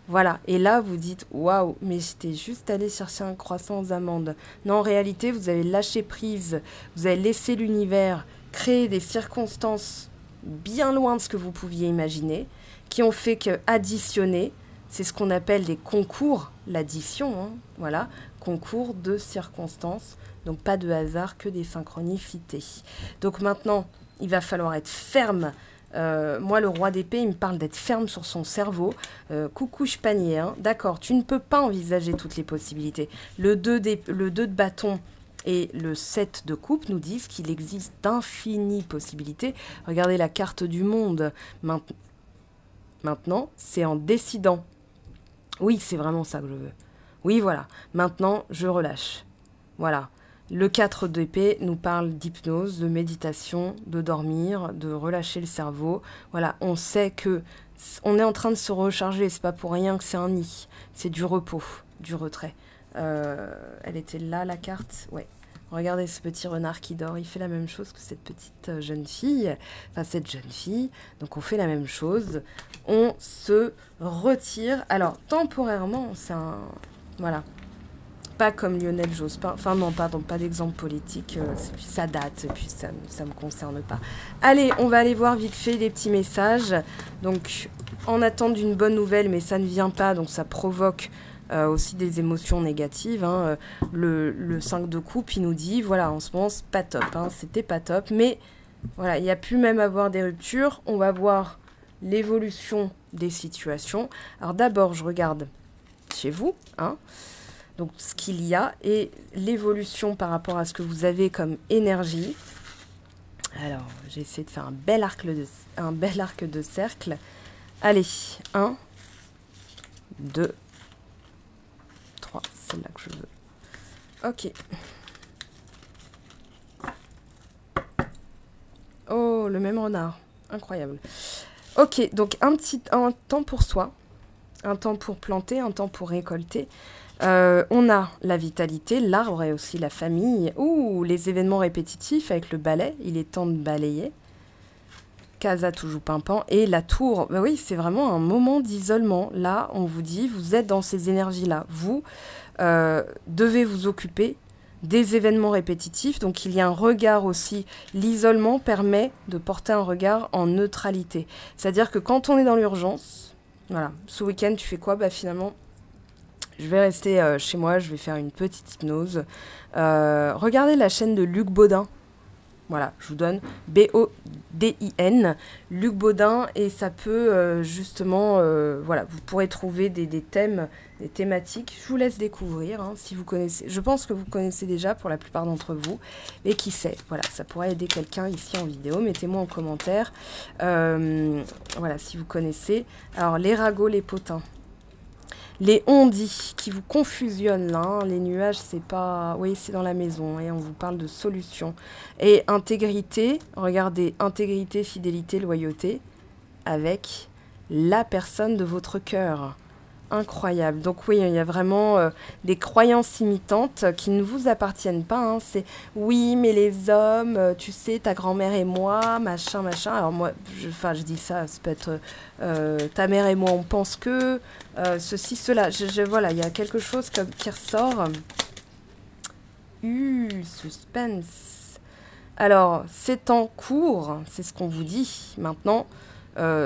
Voilà. Et là, vous dites, waouh, mais j'étais juste allée chercher un croissant aux amandes. Non, en réalité, vous avez lâché prise, vous avez laissé l'univers créer des circonstances bien loin de ce que vous pouviez imaginer, qui ont fait que additionner, c'est ce qu'on appelle des concours, l'addition, hein, voilà, concours de circonstances, donc pas de hasard, que des synchronicités. Donc maintenant, il va falloir être ferme. Moi, le roi d'épée, il me parle d'être ferme sur son cerveau. Coucouche panier, hein. D'accord, tu ne peux pas envisager toutes les possibilités. Le 2 de bâton et le 7 de coupe nous disent qu'il existe d'infinies possibilités. Regardez la carte du monde. Maintenant, c'est en décidant. Oui, c'est vraiment ça que je veux. Oui, voilà. Maintenant, je relâche. Voilà. Le 4 d'épée nous parle d'hypnose, de méditation, de dormir, de relâcher le cerveau. Voilà, on sait que on est en train de se recharger. C'est pas pour rien que c'est un nid. C'est du repos, du retrait. Elle était là, la carte. Ouais. Regardez ce petit renard qui dort. Il fait la même chose que cette petite jeune fille. Enfin, cette jeune fille. Donc, on fait la même chose. On se retire. Alors, temporairement, c'est un... Voilà. Pas comme Lionel Jospin. Enfin, non, pardon, pas d'exemple politique. Ça date, et puis ça me concerne pas. Allez, on va aller voir vite fait les petits messages. Donc, en attente d'une bonne nouvelle, mais ça ne vient pas, donc ça provoque aussi des émotions négatives. Hein. Le 5 de coupe, il nous dit, voilà, en ce moment, c'est pas top. Hein, c'était pas top, mais voilà, il y a pu même avoir des ruptures. On va voir l'évolution des situations. Alors d'abord, je regarde chez vous, hein. Donc, ce qu'il y a et l'évolution par rapport à ce que vous avez comme énergie. Alors, j'ai essayé de faire un bel arc de cercle. Allez, 1, 2, 3. C'est là que je veux. Ok. Oh, le même renard. Incroyable. Ok, donc un temps pour soi. Un temps pour planter, un temps pour récolter. On a la vitalité, l'arbre et aussi la famille. Ouh, les événements répétitifs avec le balai. Il est temps de balayer. Casa toujours pimpant. Et la tour. Bah oui, c'est vraiment un moment d'isolement. Là, on vous dit, vous êtes dans ces énergies-là. Vous devez vous occuper des événements répétitifs. Donc, il y a un regard aussi. L'isolement permet de porter un regard en neutralité. C'est-à-dire que quand on est dans l'urgence, voilà, ce week-end, tu fais quoi? Bah finalement... Je vais rester chez moi, je vais faire une petite hypnose. Regardez la chaîne de Luc Baudin. Voilà, je vous donne B-O-D-I-N, Luc Baudin, et ça peut justement, voilà, vous pourrez trouver des thèmes, des thématiques. Je vous laisse découvrir, hein, si vous connaissez. Je pense que vous connaissez déjà pour la plupart d'entre vous, et qui sait, voilà, ça pourrait aider quelqu'un ici en vidéo. Mettez-moi en commentaire, voilà, si vous connaissez. Alors, les ragots, les potins. Les ondits qui vous confusionnent là, hein. Les nuages, c'est pas... Oui, c'est dans la maison et on vous parle de solutions. Et intégrité, regardez, intégrité, fidélité, loyauté, avec la personne de votre cœur. Incroyable. Donc oui, il y a vraiment des croyances imitantes qui ne vous appartiennent pas, hein. C'est oui, mais les hommes, tu sais, ta grand-mère et moi, machin, machin. Alors moi, je dis ça peut être ta mère et moi, on pense que ceci, cela. Voilà, il y a quelque chose qui ressort. Suspense. Alors, c'est en cours, c'est ce qu'on vous dit maintenant.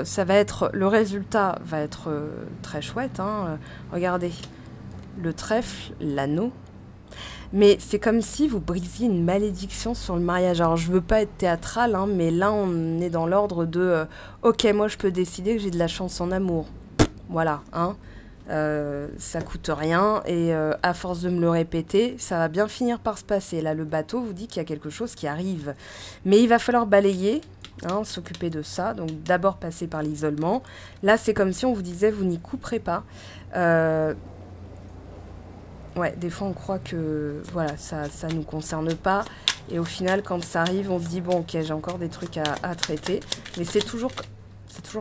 Ça va être, le résultat va être très chouette, hein. Regardez, le trèfle, l'anneau. Mais c'est comme si vous brisiez une malédiction sur le mariage. Alors, je veux pas être théâtrale, hein, mais là, on est dans l'ordre de ok, moi, je peux décider que j'ai de la chance en amour. Voilà, hein. Ça coûte rien et à force de me le répéter, ça va bien finir par se passer. Là, le bateau vous dit qu'il y a quelque chose qui arrive. Mais il va falloir balayer. Hein, s'occuper de ça, donc d'abord passer par l'isolement. Là, c'est comme si on vous disait, vous n'y couperez pas. Ouais, des fois, on croit que voilà, ça nous concerne pas. Et au final, quand ça arrive, on se dit, bon, ok, j'ai encore des trucs à traiter. Mais c'est toujours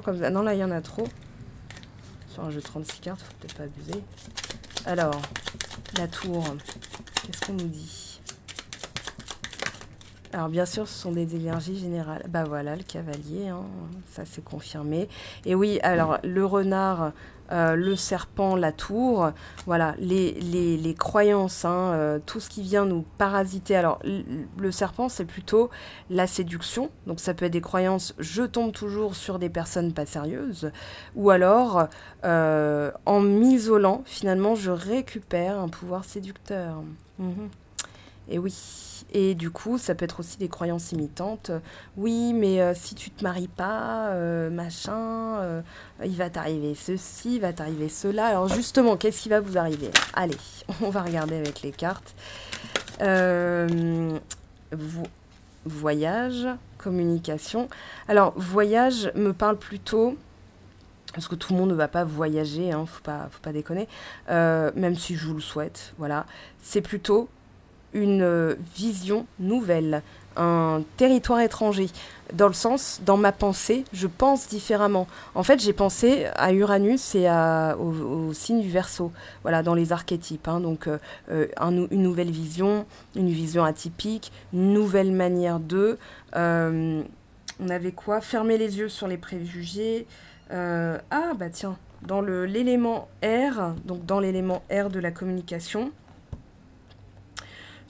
comme ça. Non, là, il y en a trop. Sur un jeu de 36 cartes, faut peut-être pas abuser. Alors, la tour, qu'est-ce qu'on nous dit ? Alors bien sûr, ce sont des énergies générales. Bah voilà, le cavalier, hein, ça c'est confirmé. Et oui, alors le renard, le serpent, la tour, voilà, les croyances, hein, tout ce qui vient nous parasiter. Alors le serpent, c'est plutôt la séduction. Donc ça peut être des croyances, je tombe toujours sur des personnes pas sérieuses. Ou alors, en m'isolant, finalement, je récupère un pouvoir séducteur. Et oui. Et du coup, ça peut être aussi des croyances imitantes. Oui, mais si tu te maries pas, machin, il va t'arriver ceci, il va t'arriver cela. Alors justement, qu'est-ce qui va vous arriver? Allez, on va regarder avec les cartes. Voyage, communication. Alors, voyage me parle plutôt... Parce que tout le monde ne va pas voyager, hein, faut pas déconner. Même si je vous le souhaite, voilà. C'est plutôt... une vision nouvelle, un territoire étranger. Dans le sens, dans ma pensée, je pense différemment. En fait, j'ai pensé à Uranus et au signe du Verseau, voilà, dans les archétypes. Hein, donc, une nouvelle vision, une vision atypique, une nouvelle manière de... on avait quoi? Fermer les yeux sur les préjugés. Ah, bah tiens, dans l'élément R, donc dans l'élément R de la communication...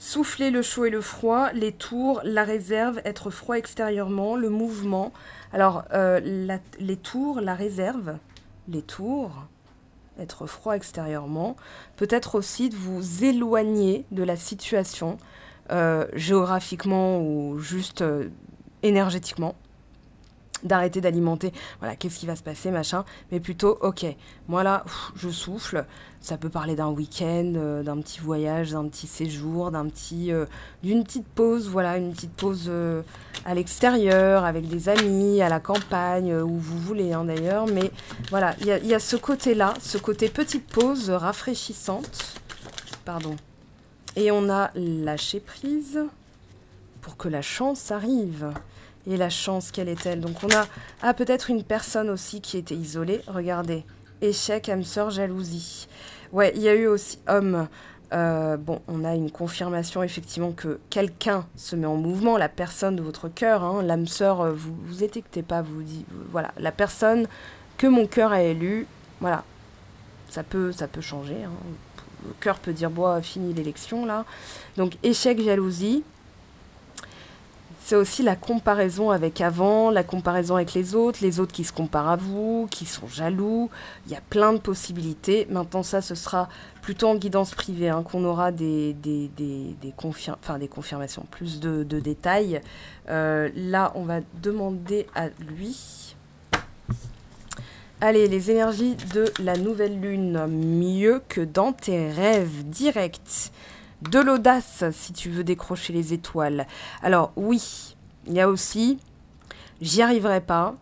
Souffler le chaud et le froid, les tours, la réserve, être froid extérieurement, le mouvement. Alors, les tours, la réserve, les tours, être froid extérieurement. Peut-être aussi de vous éloigner de la situation, géographiquement ou juste énergétiquement. D'arrêter d'alimenter, voilà, qu'est-ce qui va se passer, machin, mais plutôt, ok, moi là, je souffle, ça peut parler d'un week-end, d'un petit voyage, d'un petit séjour, d'une petite pause, voilà, une petite pause à l'extérieur, avec des amis, à la campagne, où vous voulez, hein, d'ailleurs, mais voilà, il y a ce côté-là, ce côté petite pause rafraîchissante, pardon, et on a lâché prise pour que la chance arrive. Et la chance, quelle est-elle? Donc on a peut-être une personne aussi qui était isolée. Regardez, échec, âme sœur, jalousie. Ouais, il y a eu aussi homme. Bon, on a une confirmation effectivement que quelqu'un se met en mouvement, la personne de votre cœur, hein, l'âme sœur, vous étiquetez pas, vous dites, voilà, la personne que mon cœur a élue, voilà, ça peut changer. Hein. Le cœur peut dire, bon, fini l'élection là. Donc échec, jalousie. c'est aussi la comparaison avec avant, la comparaison avec les autres qui se comparent à vous, qui sont jaloux. Il y a plein de possibilités. Maintenant, ça, ce sera plutôt en guidance privée hein, qu'on aura des confirmations, plus de détails. Là, on va demander à lui. Allez, les énergies de la nouvelle lune, mieux que dans tes rêves directs. De l'audace, si tu veux décrocher les étoiles. Alors, oui, il y a aussi, j'y arriverai pas,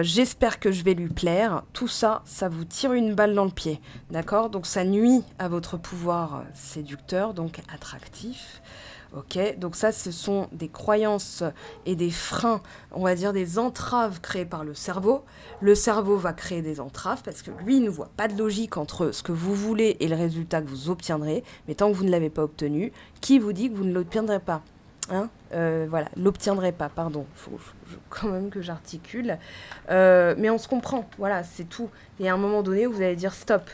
j'espère que je vais lui plaire. Tout ça, ça vous tire une balle dans le pied, d'accord? Donc, ça nuit à votre pouvoir séducteur, donc attractif. Ok, donc ça, ce sont des croyances et des freins, on va dire des entraves créées par le cerveau. Le cerveau va créer des entraves parce que lui, il ne voit pas de logique entre ce que vous voulez et le résultat que vous obtiendrez. Mais tant que vous ne l'avez pas obtenu, qui vous dit que vous ne l'obtiendrez pas hein voilà, l'obtiendrez pas, pardon. Faut quand même que j'articule. Mais on se comprend, voilà, c'est tout. Et à un moment donné, vous allez dire stop.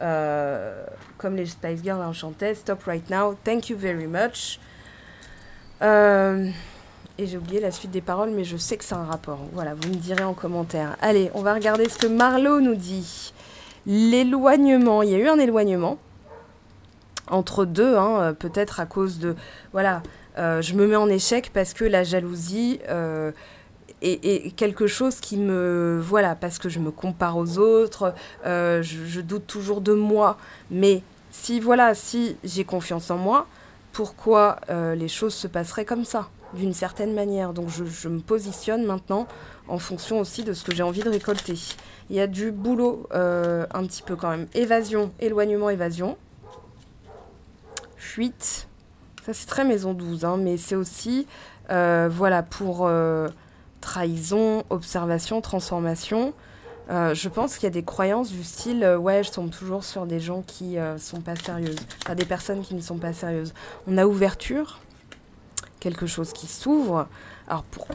Comme les Spice Girls en chantaient, stop right now, thank you very much. Et j'ai oublié la suite des paroles, mais je sais que c'est un rapport. Voilà, vous me direz en commentaire. Allez, on va regarder ce que Marlo nous dit. L'éloignement, il y a eu un éloignement entre deux, hein, peut-être à cause de... Voilà, je me mets en échec parce que la jalousie est quelque chose qui me... Voilà, parce que je me compare aux autres, je doute toujours de moi. Mais si, voilà, si j'ai confiance en moi... Pourquoi les choses se passeraient comme ça, d'une certaine manière. Donc je me positionne maintenant en fonction aussi de ce que j'ai envie de récolter. Il y a du boulot un petit peu quand même. Évasion, éloignement, évasion. Fuite. Ça c'est très maison 12, hein, mais c'est aussi voilà, pour trahison, observation, transformation. Je pense qu'il y a des croyances du style ouais, je tombe toujours sur des gens qui sont pas sérieuses, enfin des personnes qui ne sont pas sérieuses. On a ouverture, quelque chose qui s'ouvre. Alors pour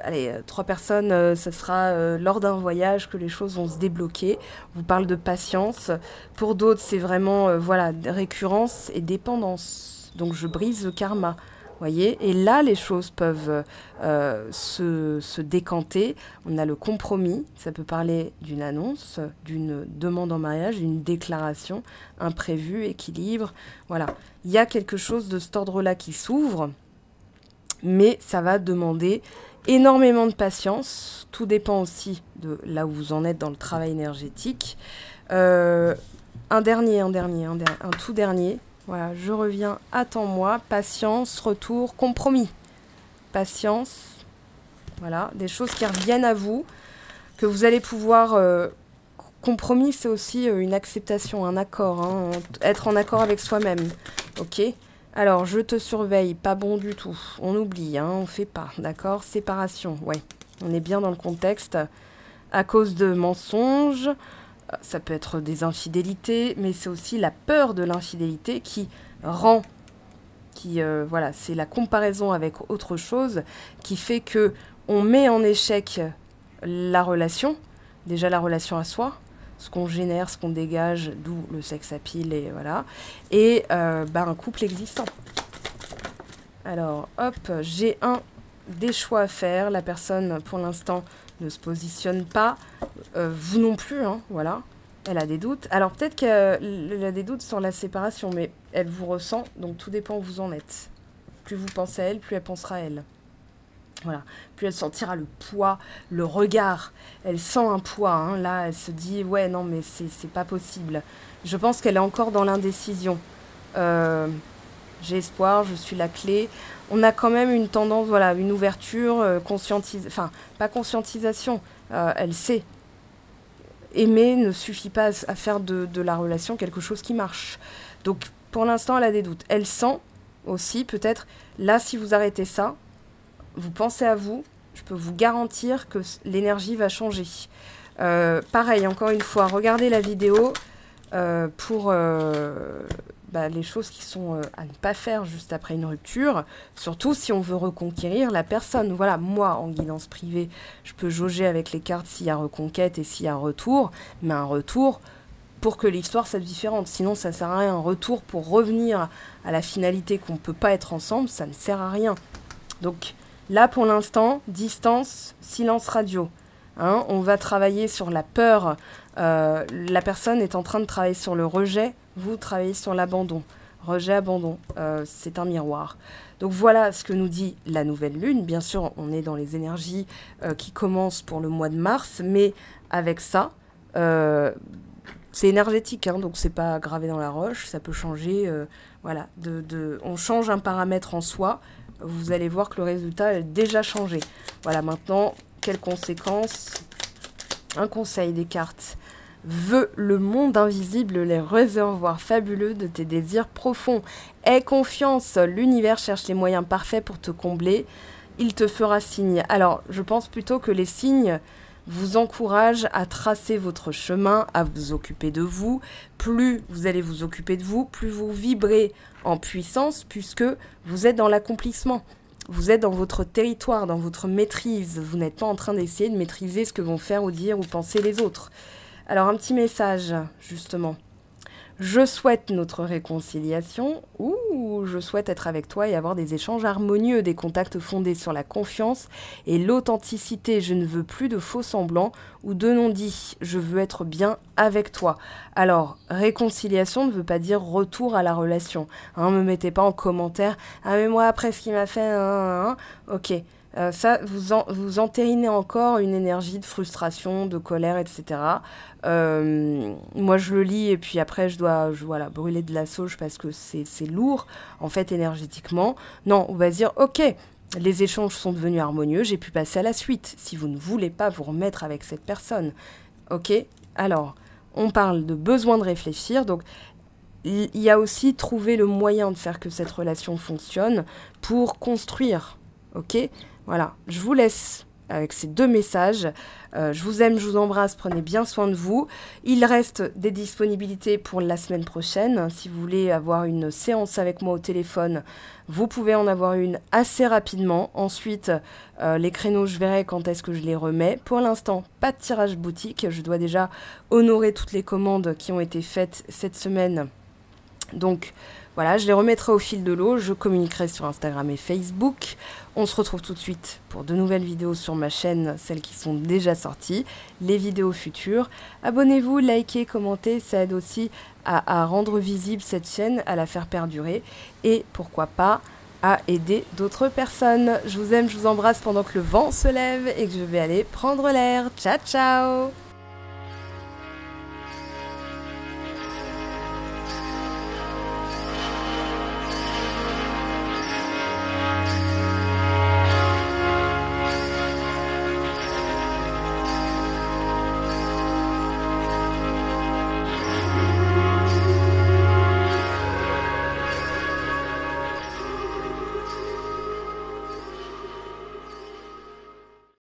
allez, 3 personnes, ça sera lors d'un voyage que les choses vont se débloquer. On vous parle de patience. Pour d'autres, c'est vraiment voilà, récurrence et dépendance. Donc je brise le karma. Voyez, et là, les choses peuvent se décanter. On a le compromis, ça peut parler d'une annonce, d'une demande en mariage, d'une déclaration, imprévu, équilibre. Voilà, il y a quelque chose de cet ordre-là qui s'ouvre, mais ça va demander énormément de patience. Tout dépend aussi de là où vous en êtes dans le travail énergétique. Un tout dernier. Voilà, je reviens, attends-moi, patience, retour, compromis. Patience, voilà, des choses qui reviennent à vous, que vous allez pouvoir... compromis, c'est aussi une acceptation, un accord, hein, être en accord avec soi-même, ok? Alors, je te surveille, pas bon du tout, on oublie, hein, on fait pas, d'accord? Séparation, ouais, on est bien dans le contexte, à cause de mensonges... Ça peut être des infidélités, mais c'est aussi la peur de l'infidélité qui rend, voilà, c'est la comparaison avec autre chose qui fait que on met en échec la relation, déjà la relation à soi, ce qu'on génère, ce qu'on dégage, d'où le sex appeal et voilà, et un couple existant. Alors, hop, j'ai des choix à faire. La personne, pour l'instant, ne se positionne pas. Vous non plus, hein, voilà. Elle a des doutes. Alors, peut-être qu'elle a des doutes sur la séparation, mais elle vous ressent, donc tout dépend où vous en êtes. Plus vous pensez à elle, plus elle pensera à elle. Voilà. Plus elle sentira le poids, le regard. Elle sent un poids, hein. Là, elle se dit, ouais, non, mais c'est pas possible. Je pense qu'elle est encore dans l'indécision. J'ai espoir, je suis la clé. On a quand même une tendance, voilà, une ouverture, enfin, pas conscientisation, elle sait. Aimer ne suffit pas à faire de la relation quelque chose qui marche. Donc, pour l'instant, elle a des doutes. Elle sent aussi, peut-être, là, si vous arrêtez ça, vous pensez à vous, je peux vous garantir que l'énergie va changer. Pareil, encore une fois, regardez la vidéo pour... les choses qui sont à ne pas faire juste après une rupture, surtout si on veut reconquérir la personne. Voilà, moi, en guidance privée, je peux jauger avec les cartes s'il y a reconquête et s'il y a retour, mais un retour pour que l'histoire soit différente. Sinon, ça sert à rien. Un retour pour revenir à la finalité qu'on ne peut pas être ensemble, ça ne sert à rien. Donc là, pour l'instant, distance, silence radio. Hein, on va travailler sur la peur. La personne est en train de travailler sur le rejet. Vous travaillez sur l'abandon. Rejet, abandon. C'est un miroir. Donc voilà ce que nous dit la nouvelle lune. Bien sûr, on est dans les énergies qui commencent pour le mois de mars. Mais avec ça... c'est énergétique, hein, donc c'est pas gravé dans la roche, ça peut changer, voilà, on change un paramètre en soi, vous allez voir que le résultat a déjà changé. Voilà, maintenant, quelles conséquences? Un conseil des cartes. Veux le monde invisible, les réservoirs fabuleux de tes désirs profonds. Aie confiance, l'univers cherche les moyens parfaits pour te combler, il te fera signe. Alors, je pense plutôt que les signes vous encourage à tracer votre chemin, à vous occuper de vous. Plus vous allez vous occuper de vous, plus vous vibrez en puissance, puisque vous êtes dans l'accomplissement. Vous êtes dans votre territoire, dans votre maîtrise. Vous n'êtes pas en train d'essayer de maîtriser ce que vont faire ou dire ou penser les autres. Alors, un petit message, justement. Je souhaite notre réconciliation, ou je souhaite être avec toi et avoir des échanges harmonieux, des contacts fondés sur la confiance et l'authenticité. Je ne veux plus de faux semblants ou de non-dits. Je veux être bien avec toi. Alors, réconciliation ne veut pas dire retour à la relation. Hein, me mettez pas en commentaire « Ah mais moi après ce qu'il m'a fait... Ok. Ça, vous entérinez encore une énergie de frustration, de colère, etc. Moi, je le lis et puis après, je dois brûler de la sauge parce que c'est lourd, en fait, énergétiquement. Non, on va se dire, ok, les échanges sont devenus harmonieux, j'ai pu passer à la suite. Si vous ne voulez pas vous remettre avec cette personne, ok. Alors, on parle de besoin de réfléchir, donc il y a aussi trouver le moyen de faire que cette relation fonctionne pour construire, ok. Voilà, je vous laisse avec ces deux messages. Je vous aime, je vous embrasse, prenez bien soin de vous. Il reste des disponibilités pour la semaine prochaine. Si vous voulez avoir une séance avec moi au téléphone, vous pouvez en avoir une assez rapidement. Ensuite, les créneaux, je verrai quand est-ce que je les remets. Pour l'instant, pas de tirage boutique. Je dois déjà honorer toutes les commandes qui ont été faites cette semaine. Donc voilà, je les remettrai au fil de l'eau, je communiquerai sur Instagram et Facebook. On se retrouve tout de suite pour de nouvelles vidéos sur ma chaîne, celles qui sont déjà sorties, les vidéos futures. Abonnez-vous, likez, commentez, ça aide aussi à rendre visible cette chaîne, à la faire perdurer et pourquoi pas à aider d'autres personnes. Je vous aime, je vous embrasse pendant que le vent se lève et que je vais aller prendre l'air. Ciao, ciao!